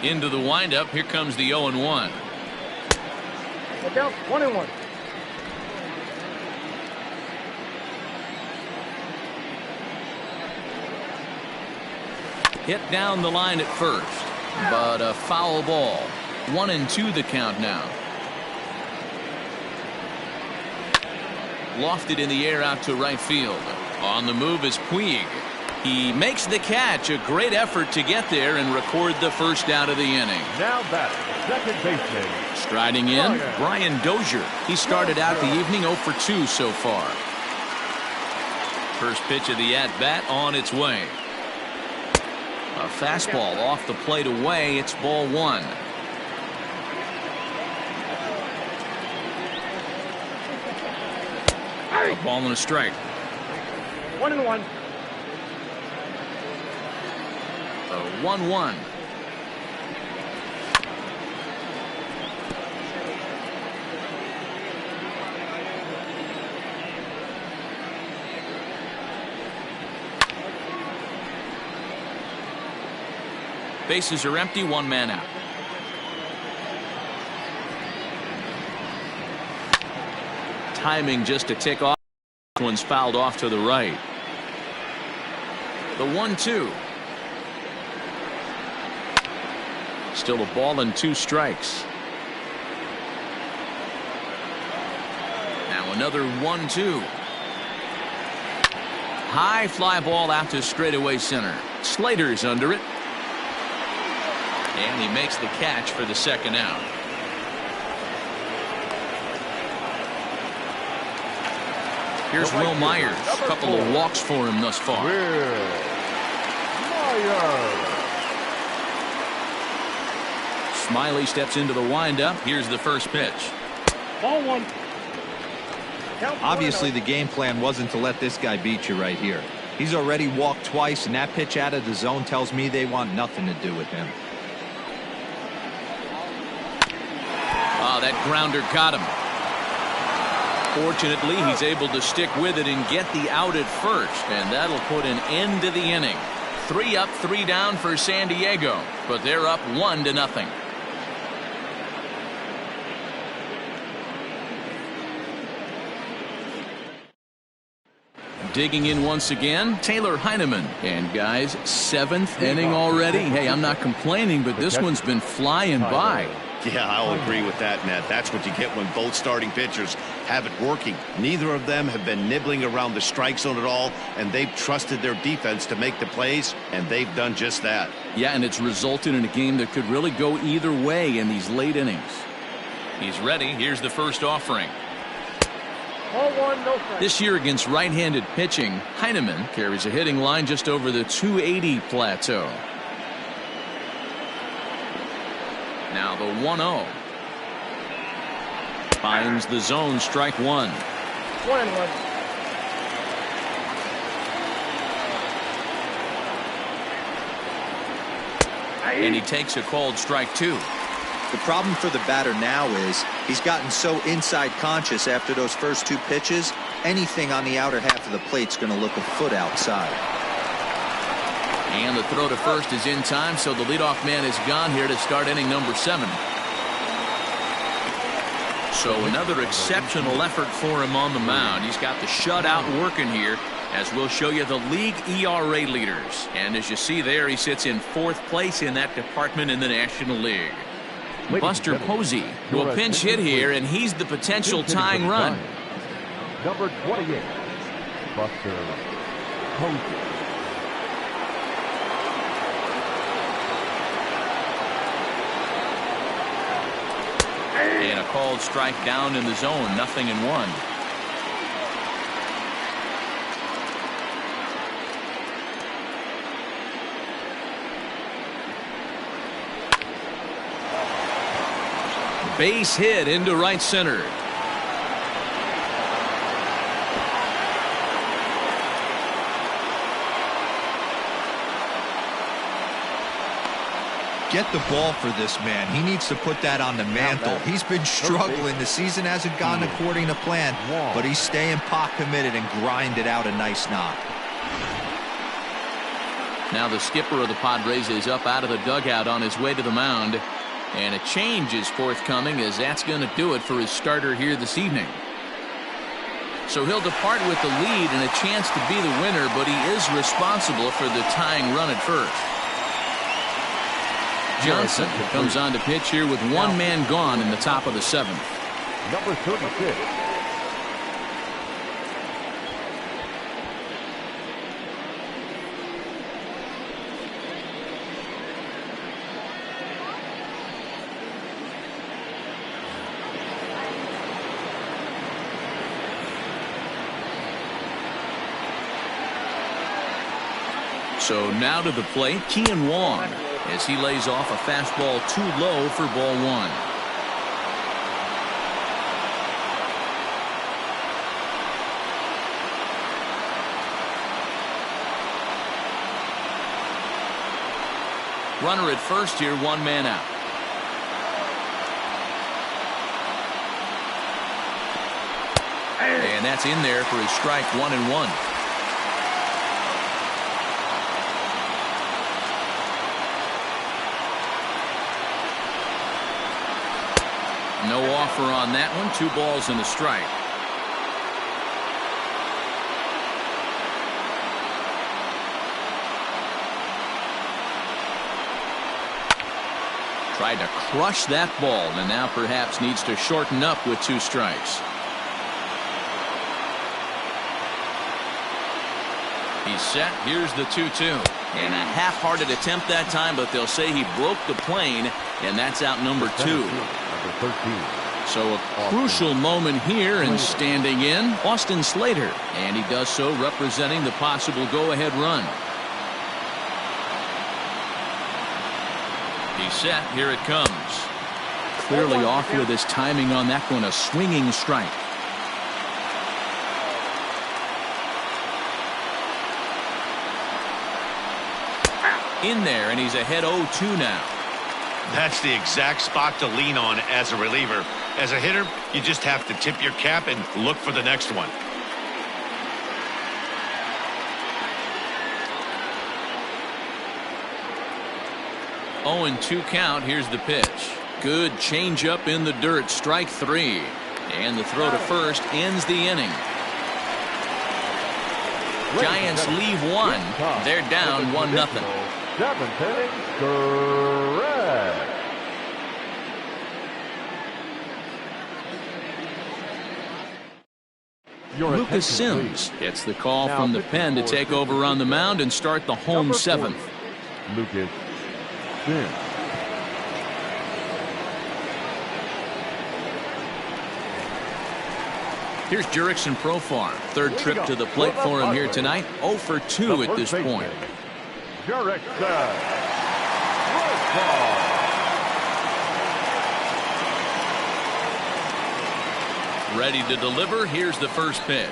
Into the windup. Here comes the 0-1. Look out. 1-1. Hit down the line at first, but a foul ball. 1-2 the count now. Lofted in the air out to right field. On the move is Puig. He makes the catch. A great effort to get there and record the first out of the inning. Now batting, second baseman. Striding in, Brian Dozier. He started out the evening 0 for 2 so far. First pitch of the at-bat on its way. A fastball off the plate away. It's ball 1. A ball and a strike. 1-1. A 1-1. Bases are empty. 1 man out. Timing just to tick off. This one's fouled off to the right. The 1-2. Still a ball and 2 strikes. Now another 1-2. High fly ball out to straightaway center. Slater's under it. And he makes the catch for the second out. Here's Will Myers. A couple of walks for him thus far. Smiley steps into the windup. Here's the first pitch. Ball one. Obviously, the game plan wasn't to let this guy beat you right here. He's already walked twice, and that pitch out of the zone tells me they want nothing to do with him. Oh, that grounder got him. Fortunately, he's able to stick with it and get the out at first, and that'll put an end to the inning. 3 up, 3 down for San Diego, but they're up 1-0. Digging in once again, Taylor Heineman. And guys, 7th inning already. Hey, I'm not complaining, but this one's been flying by. Yeah, I'll agree with that, Matt. That's what you get when both starting pitchers have it working. Neither of them have been nibbling around the strike zone at all, and they've trusted their defense to make the plays, and they've done just that. Yeah, and it's resulted in a game that could really go either way in these late innings. He's ready. Here's the first offering. Ball one, no strike. This year against right-handed pitching, Heineman carries a hitting line just over the 280 plateau. Now the 1-0. Finds the zone, strike 1. 1-1. And he takes a called strike 2. The problem for the batter now is he's gotten so inside conscious after those first 2 pitches. Anything on the outer half of the plate's going to look a foot outside. And the throw to first is in time, so the leadoff man is gone here to start inning number 7. So another exceptional effort for him on the mound. He's got the shutout working here, as we'll show you the league ERA leaders. And as you see there, he sits in 4th place in that department in the National League. Buster Posey will pinch hit here, and he's the potential tying run. Number 28, Buster Posey. And a called strike down in the zone, 0-1. Base hit into right center. Get the ball for this man. He needs to put that on the mantle. He's been struggling. The season hasn't gone according to plan, but he's staying pot committed and grinded out a nice knock. Now the skipper of the Padres is up out of the dugout on his way to the mound. And a change is forthcoming, as that's going to do it for his starter here this evening. So he'll depart with the lead and a chance to be the winner, but he is responsible for the tying run at first. Johnson comes on to pitch here with 1 man gone in the top of the 7th. Number 36. So now to the plate, Kean Wong, as he lays off a fastball too low for ball 1. Runner at first here, 1 man out. And that's in there for his strike 1-1. No offer on that one. 2 balls and a strike. Tried to crush that ball, and now perhaps needs to shorten up with 2 strikes. He's set. Here's the 2-2. And a half-hearted attempt that time, but they'll say he broke the plane, and that's out number 2. So a crucial moment here, and standing in, Austin Slater. And he does so representing the possible go-ahead run. He He's set. Here it comes. Clearly off with his timing on that one. A swinging strike. In there, and he's ahead 0-2 now. That's the exact spot to lean on as a reliever. As a hitter, you just have to tip your cap and look for the next one. Oh, and 2 count. Here's the pitch. Good changeup in the dirt. Strike 3. And the throw to first ends the inning. Giants leave 1. They're down 1-0. 7th inning, correct. Lucas Sims gets the call from the pen to take over on the mound and start the home 7th. Lucas Sims. Here's Jurickson Profar. Third trip to the plate for him here tonight. 0 for 2 at this point. Jurickson Profar. Ready to deliver. Here's the first pitch.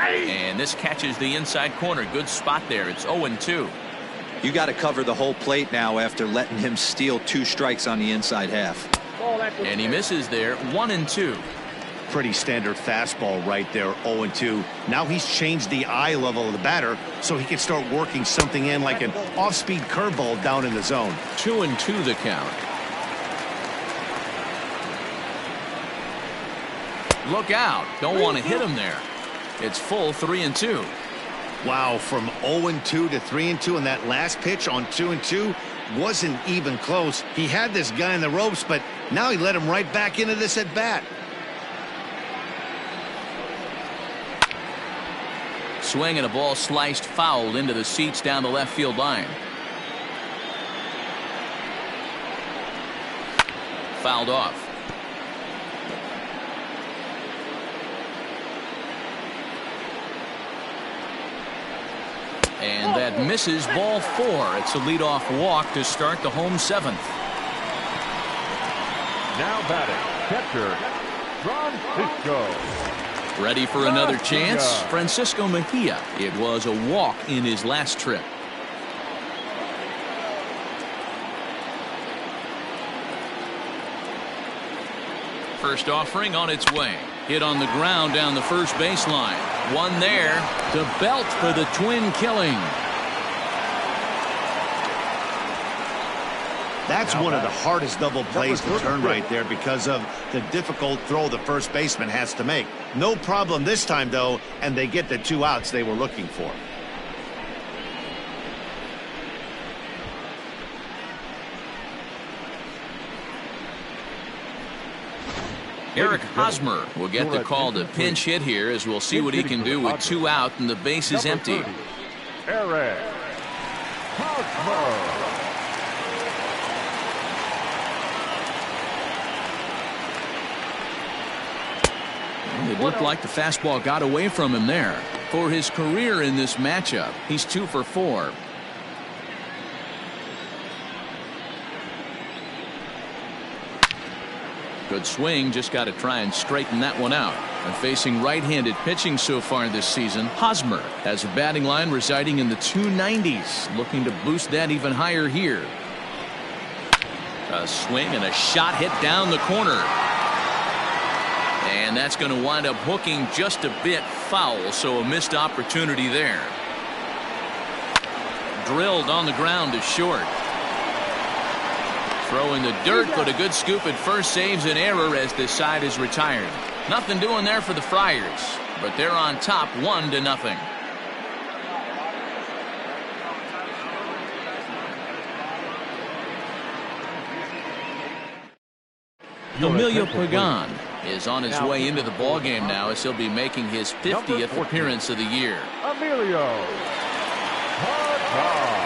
And this catches the inside corner. Good spot there. It's 0-2. You got to cover the whole plate now after letting him steal 2 strikes on the inside half. And he misses there. 1-2. Pretty standard fastball right there. 0-2. Now he's changed the eye level of the batter so he can start working something in like an off-speed curveball down in the zone. 2-2 the count. Look out. Don't want to hit him there. It's full 3-2. Wow, from 0-2 to 3-2, and that last pitch on 2-2 wasn't even close. He had this guy in the ropes, but now he let him right back into this at bat. Swing and a ball sliced foul into the seats down the left field line. Fouled off. And that misses. Ball 4. It's a leadoff walk to start the home 7th. Now batting, catcher Francisco. Ready for another chance. Francisco Mejia. It was a walk in his last trip. First offering on its way. Hit on the ground down the first baseline. One there to Belt for the twin killing. That's one of the hardest double plays to turn right there because of the difficult throw the first baseman has to make. No problem this time, though, and they get the 2 outs they were looking for. Eric Hosmer will get the call to pinch hit here, as we'll see what he can do with 2 out and the base is empty. Eric Hosmer. It looked like the fastball got away from him there. For his career in this matchup, he's 2 for 4. Good swing, just got to try and straighten that one out. And facing right-handed pitching so far this season, Hosmer has a batting line residing in the 290s, looking to boost that even higher here. A swing and a shot hit down the corner. And that's going to wind up hooking just a bit foul, so a missed opportunity there. Drilled on the ground to short. Throwing the dirt, but a good scoop at first saves an error as this side is retired. Nothing doing there for the Friars, but they're on top 1-0. Emilio Pagan is on his way into the ballgame now, as he'll be making his 50th appearance of the year. Emilio Pagan.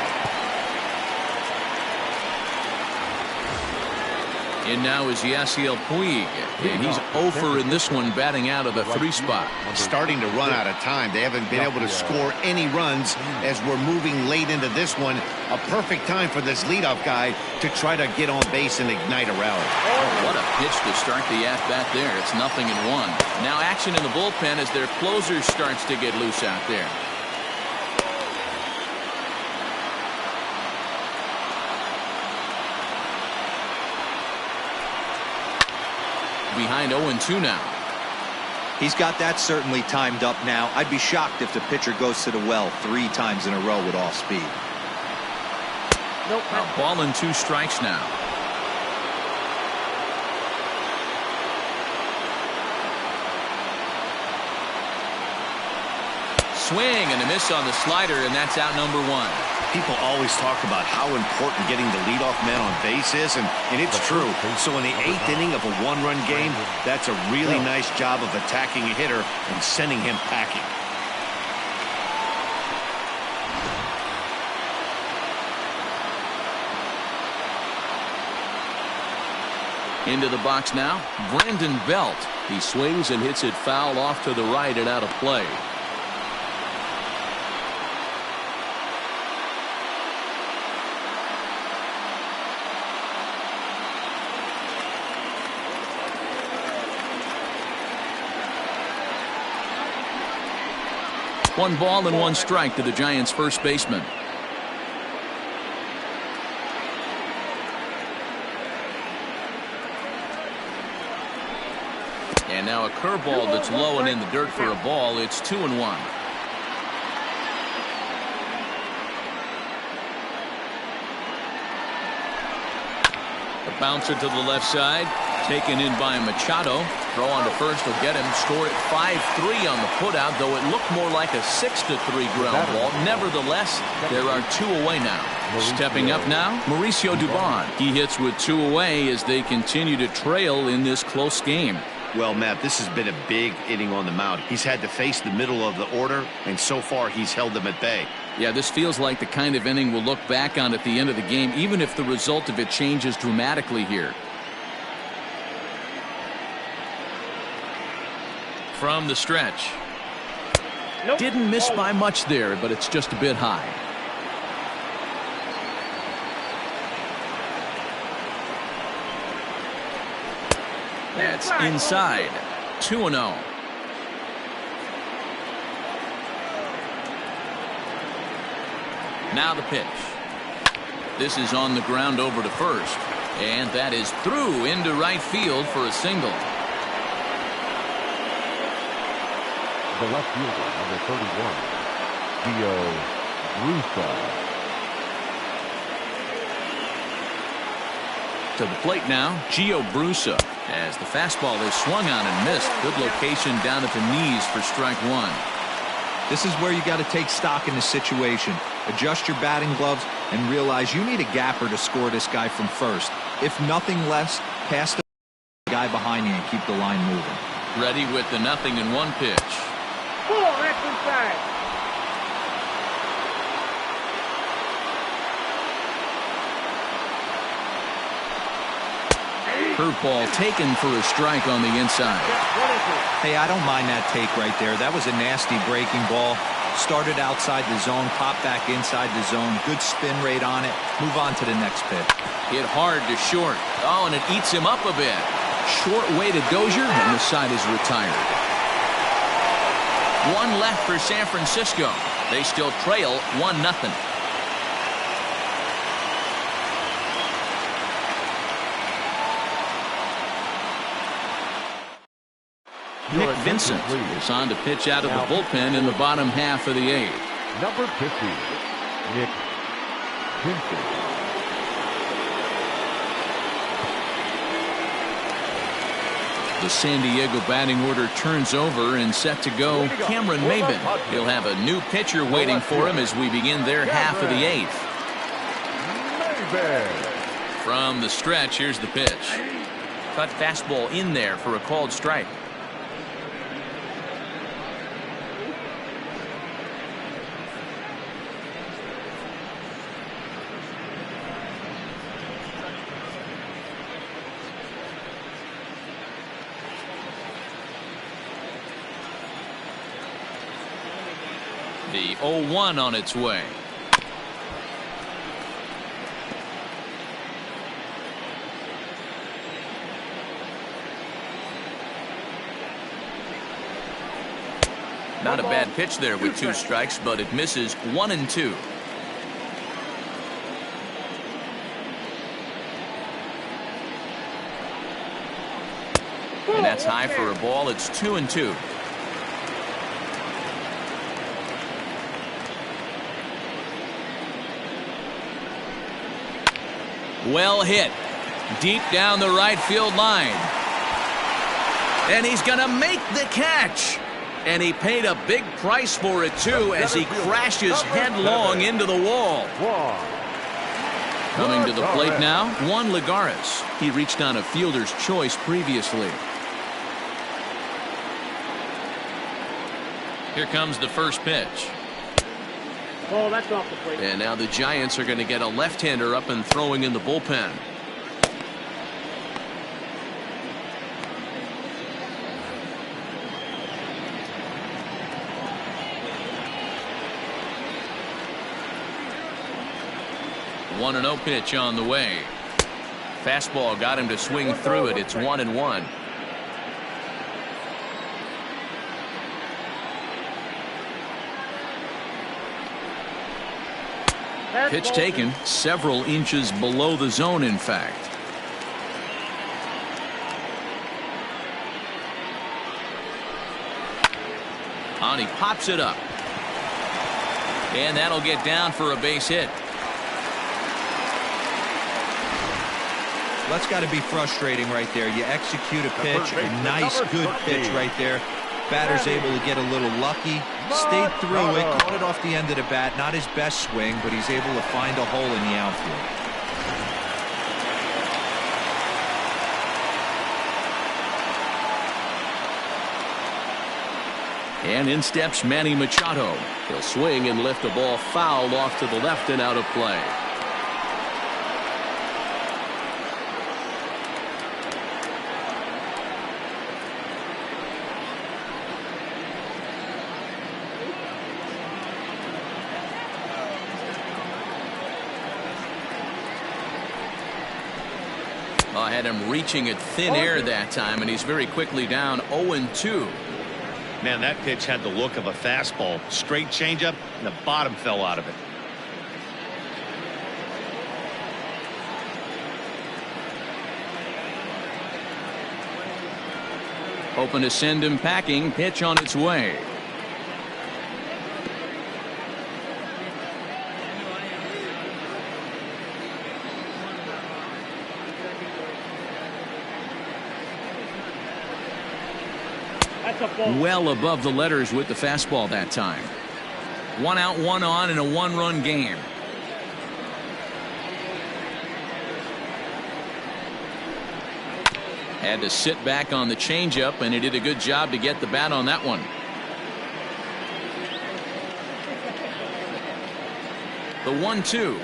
In now is Yasiel Puig, and he's 0 for in this one, batting out of the 3 spot. Starting to run out of time. They haven't been able to score any runs as we're moving late into this one. A perfect time for this leadoff guy to try to get on base and ignite a rally. Oh, what a pitch to start the at-bat there. It's 0-1. Now action in the bullpen as their closer starts to get loose out there. Behind 0-2 now. He's got that certainly timed up now. I'd be shocked if the pitcher goes to the well 3 times in a row with off speed. Nope. Ball and 2 strikes now. Swing and a miss on the slider, and that's out number 1. People always talk about how important getting the leadoff man on base is, and it's true. So in the 8th inning of a 1-run game, that's a really nice job of attacking a hitter and sending him packing. Into the box now, Brandon Belt. He swings and hits it foul off to the right and out of play. One ball and 1 strike to the Giants' first baseman. And now a curveball that's low and in the dirt for a ball. It's 2-1. The bouncer to the left side, taken in by Machado. Throw on to first will get him. Scored at 5-3 on the putout, though it looked more like a 6-3 ground ball. Nevertheless, there are 2 away now. Stepping up now, Mauricio Dubon. He hits with 2 away as they continue to trail in this close game. Well, Matt, this has been a big inning on the mound. He's had to face the middle of the order, and so far he's held them at bay. Yeah, this feels like the kind of inning we'll look back on at the end of the game, even if the result of it changes dramatically here. From the stretch. Nope. Didn't miss by much there, but it's just a bit high. That's inside. 2-0. Now the pitch. This is on the ground over to first. And that is through into right field for a single. The left fielder, number 31, Gio Brusa. To the plate now, Gio Brusa, as the fastball is swung on and missed. Good location down at the knees for strike 1. This is where you got to take stock in the situation. Adjust your batting gloves and realize you need a gapper to score this guy from first. If nothing less, pass the guy behind you and keep the line moving. Ready with the 0-1 pitch. That's inside. Curveball taken for a strike on the inside. Hey, I don't mind that take right there. That was a nasty breaking ball. Started outside the zone, popped back inside the zone. Good spin rate on it. Move on to the next pitch. Hit hard to short. Oh, and it eats him up a bit. Short way to Dozier, and the side is retired. 1 left for San Francisco. They still trail 1-0. Nick Vincent is on to pitch out of the bullpen in the bottom half of the 8th. Number 50, Nick Vincent. The San Diego batting order turns over and set to go Cameron Maybin. He'll have a new pitcher waiting for him as we begin their half of the 8th. From the stretch, here's the pitch. Cut fastball in there for a called strike. The 0-1 on its way. Not a bad pitch there with 2 strikes, but it misses 1-2. And that's high for a ball. It's 2-2. Well hit. Deep down the right field line. And he's going to make the catch. And he paid a big price for it, too, as he crashes headlong into the wall. Coming to the plate now, Juan Lagares. He reached on a fielder's choice previously. Here comes the first pitch. Oh, that's off the plate. And now the Giants are going to get a left-hander up and throwing in the bullpen. One 1-0 pitch on the way. Fastball got him to swing through it. It's 1-1. Pitch taken several inches below the zone, in fact. And he pops it up. And that'll get down for a base hit. That's got to be frustrating right there. You execute a pitch, a nice, good pitch right there. Batter's able to get a little lucky, stayed through it, caught it off the end of the bat. Not his best swing, but he's able to find a hole in the outfield. And in steps Manny Machado. He'll swing and lift a ball foul off to the left and out of play. I had him reaching at thin air that time, and he's very quickly down 0-2. Man, that pitch had the look of a fastball. Straight changeup, and the bottom fell out of it. Hoping to send him packing. Pitch on its way. Well above the letters with the fastball that time. 1 out, 1 on in a 1-run game. Had to sit back on the changeup, and he did a good job to get the bat on that one. The 1-2.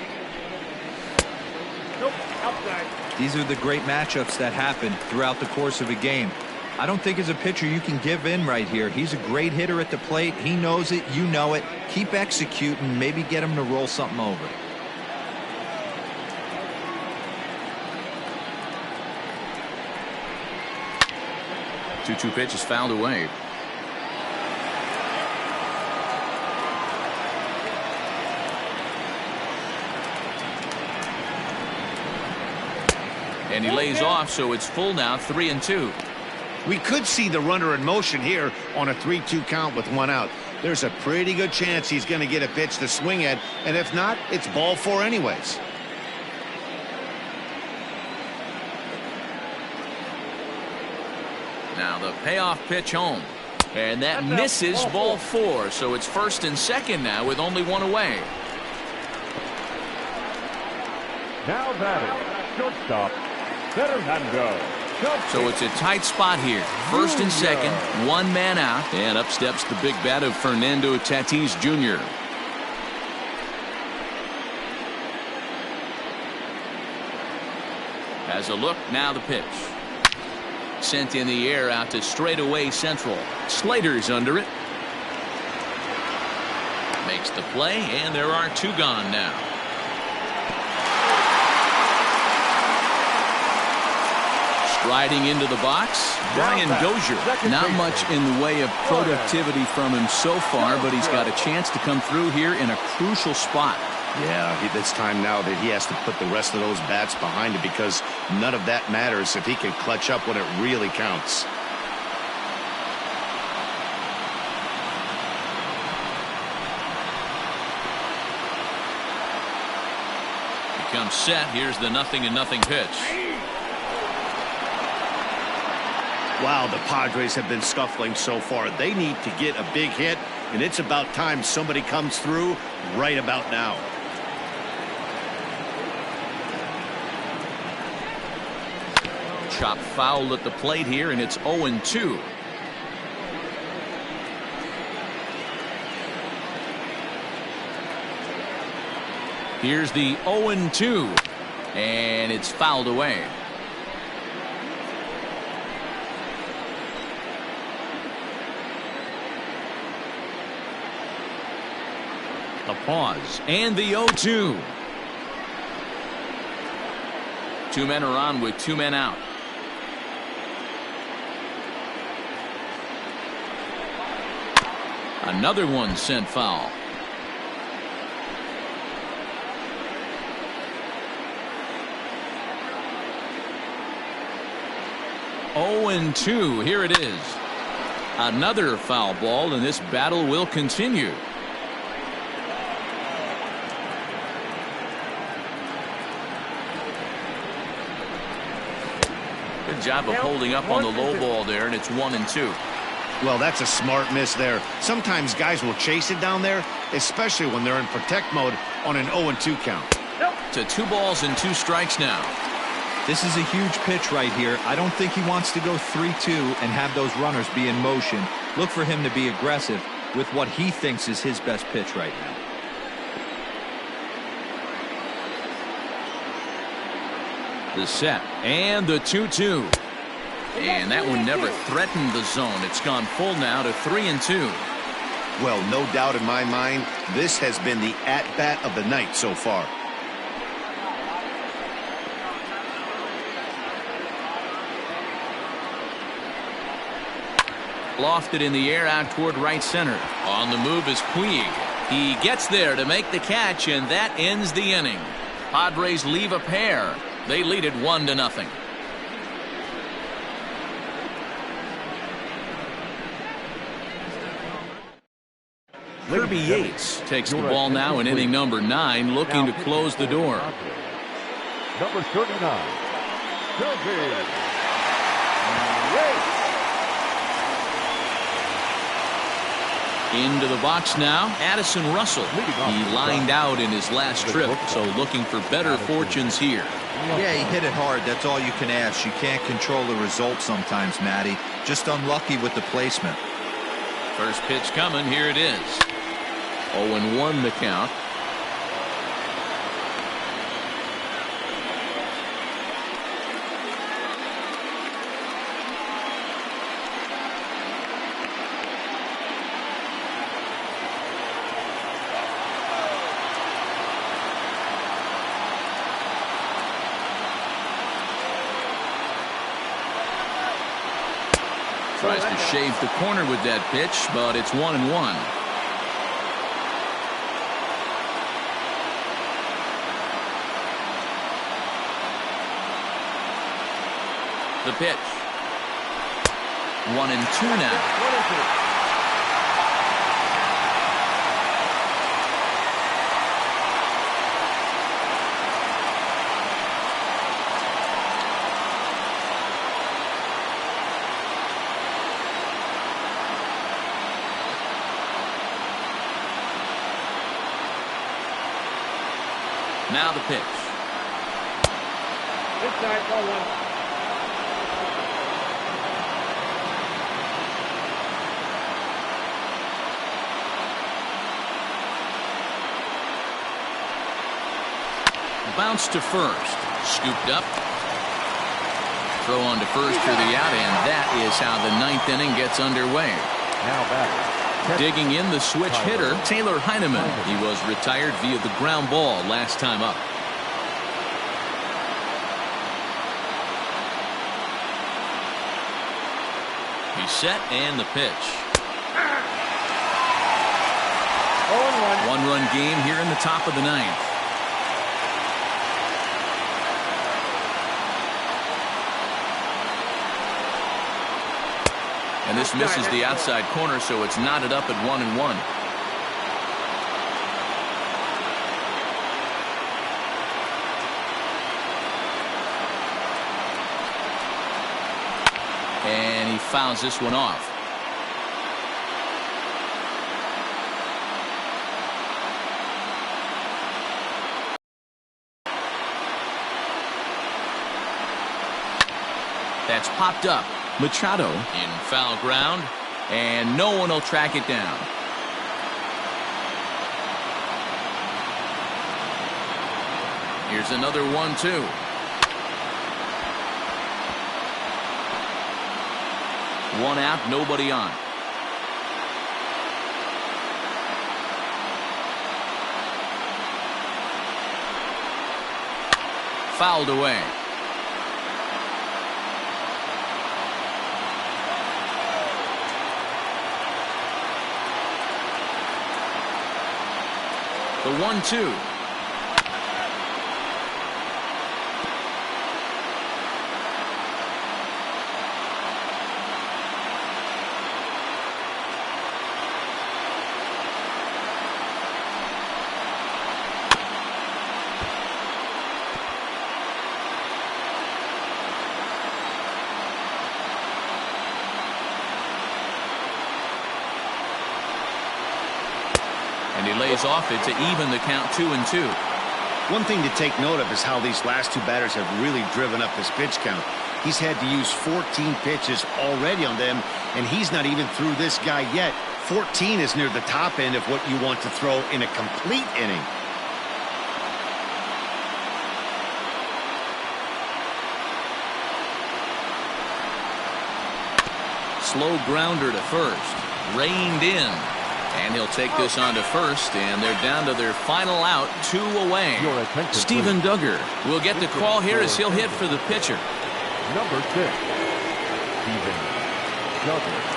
Nope, outside. These are the great matchups that happen throughout the course of a game. I don't think as a pitcher you can give in right here. He's a great hitter at the plate. He knows it. You know it. Keep executing. Maybe get him to roll something over. Two pitch is fouled away. And he lays off, so it's full now, 3-2. We could see the runner in motion here on a 3-2 count with 1 out. There's a pretty good chance he's going to get a pitch to swing at, and if not, it's ball 4 anyways. Now the payoff pitch home, and that misses ball 4, so it's 1st and 2nd now with only 1 away. Now batting, shortstop, Fernando. So it's a tight spot here. 1st and 2nd, 1 man out, and up steps the big bat of Fernando Tatis Jr. Has a look, now the pitch. Sent in the air out to straightaway central. Slater's under it. Makes the play, and there are 2 gone now. Striding into the box, Brian Dozier. Not much in the way of productivity from him so far, but he's got a chance to come through here in a crucial spot. Yeah, it's time now that he has to put the rest of those bats behind it, because none of that matters if he can clutch up when it really counts. Becomes set. Here's the 0-0 pitch. Wow, the Padres have been scuffling so far. They need to get a big hit, and it's about time somebody comes through right about now. Chop foul at the plate here, and it's 0-2. Here's the 0-2, and it's fouled away. A pause, and the 0-2. 2 men are on with 2 men out. Another one sent foul. Oh, and 2. Here it is. Another foul ball, and this battle will continue. Good job of holding up on the low ball there, and it's 1-2. Well, that's a smart miss there. Sometimes guys will chase it down there, especially when they're in protect mode on an 0-2 count. To 2 balls and 2 strikes now. This is a huge pitch right here. I don't think he wants to go 3-2 and have those runners be in motion. Look for him to be aggressive with what he thinks is his best pitch right now. The set, and the 2-2. And that one never threatened the zone. It's gone full now to 3-2. Well, no doubt in my mind, this has been the at-bat of the night so far. Lofted in the air out toward right center. On the move is Puig. He gets there to make the catch, and that ends the inning. Padres leave a pair. They lead it 1-0. Kirby Yates takes the ball now in inning number 9, looking to close the door. Number 39, Kirby Yates. Into the box now, Addison Russell. He lined out in his last trip, so looking for better fortunes here. Yeah, he hit it hard. That's all you can ask. You can't control the result sometimes, Matty. Just unlucky with the placement. First pitch coming. Here it is. 0-1 the count. Tries to shave the corner with that pitch, but it's 1-1. The pitch. 1-2 now. Now the pitch. Inside, ball 1. Bounce to first. Scooped up. Throw on to first for the out, and that is how the 9th inning gets underway. Now back, Digging in the switch hitter, Taylor Heineman. He was retired via the ground ball last time up. He's set and the pitch. 0-1. One-run game here in the top of the ninth. And this misses the outside corner, so it's knotted up at 1-1. And he fouls this one off. That's popped up. Machado in foul ground, and no one will track it down. Here's another 1-2. One out, nobody on. Fouled away. The 1-2. And he lays off it to even the count 2-2. One thing to take note of is how these last two batters have really driven up his pitch count. He's had to use 14 pitches already on them, and he's not even through this guy yet. 14 is near the top end of what you want to throw in a complete inning. Slow grounder to first. Reined in. And he'll take this on to first, and they're down to their final out, 2 away. Steven Duggar will get the call here as he'll hit for the pitcher. Number 6, Steven Duggar.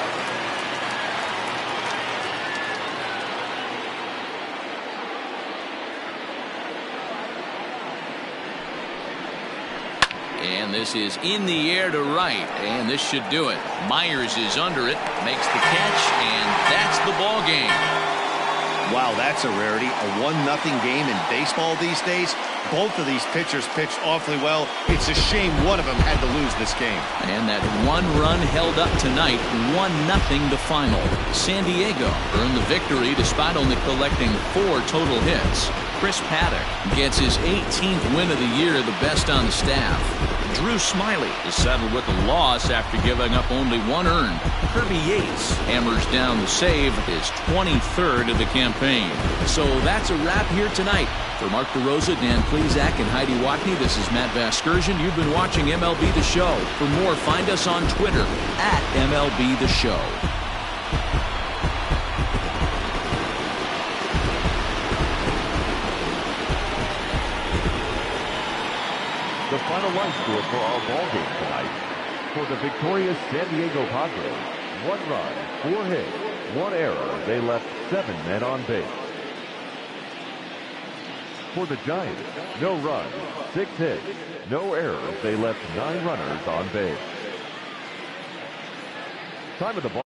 And this is in the air to right, and this should do it. Myers is under it, makes the catch, and that's the ball game. Wow, that's a rarity. A 1-0 game in baseball these days. Both of these pitchers pitched awfully well. It's a shame one of them had to lose this game. And that one run held up tonight, 1-0 the final. San Diego earned the victory despite only collecting 4 total hits. Chris Paddock gets his 18th win of the year, the best on the staff. Drew Smiley is settled with a loss after giving up only 1 earned. Kirby Yates hammers down the save, his 23rd of the campaign. So that's a wrap here tonight. For Mark DeRosa, Dan Plezak, and Heidi Watney, this is Matt Vasgersian. You've been watching MLB The Show. For more, find us on Twitter at MLB The Show. The final line score for our ball game tonight. For the victorious San Diego Padres, 1 run, 4 hits, 1 error. They left 7 men on base. For the Giants, no runs, 6 hits, no errors. They left 9 runners on base. Time of the ball.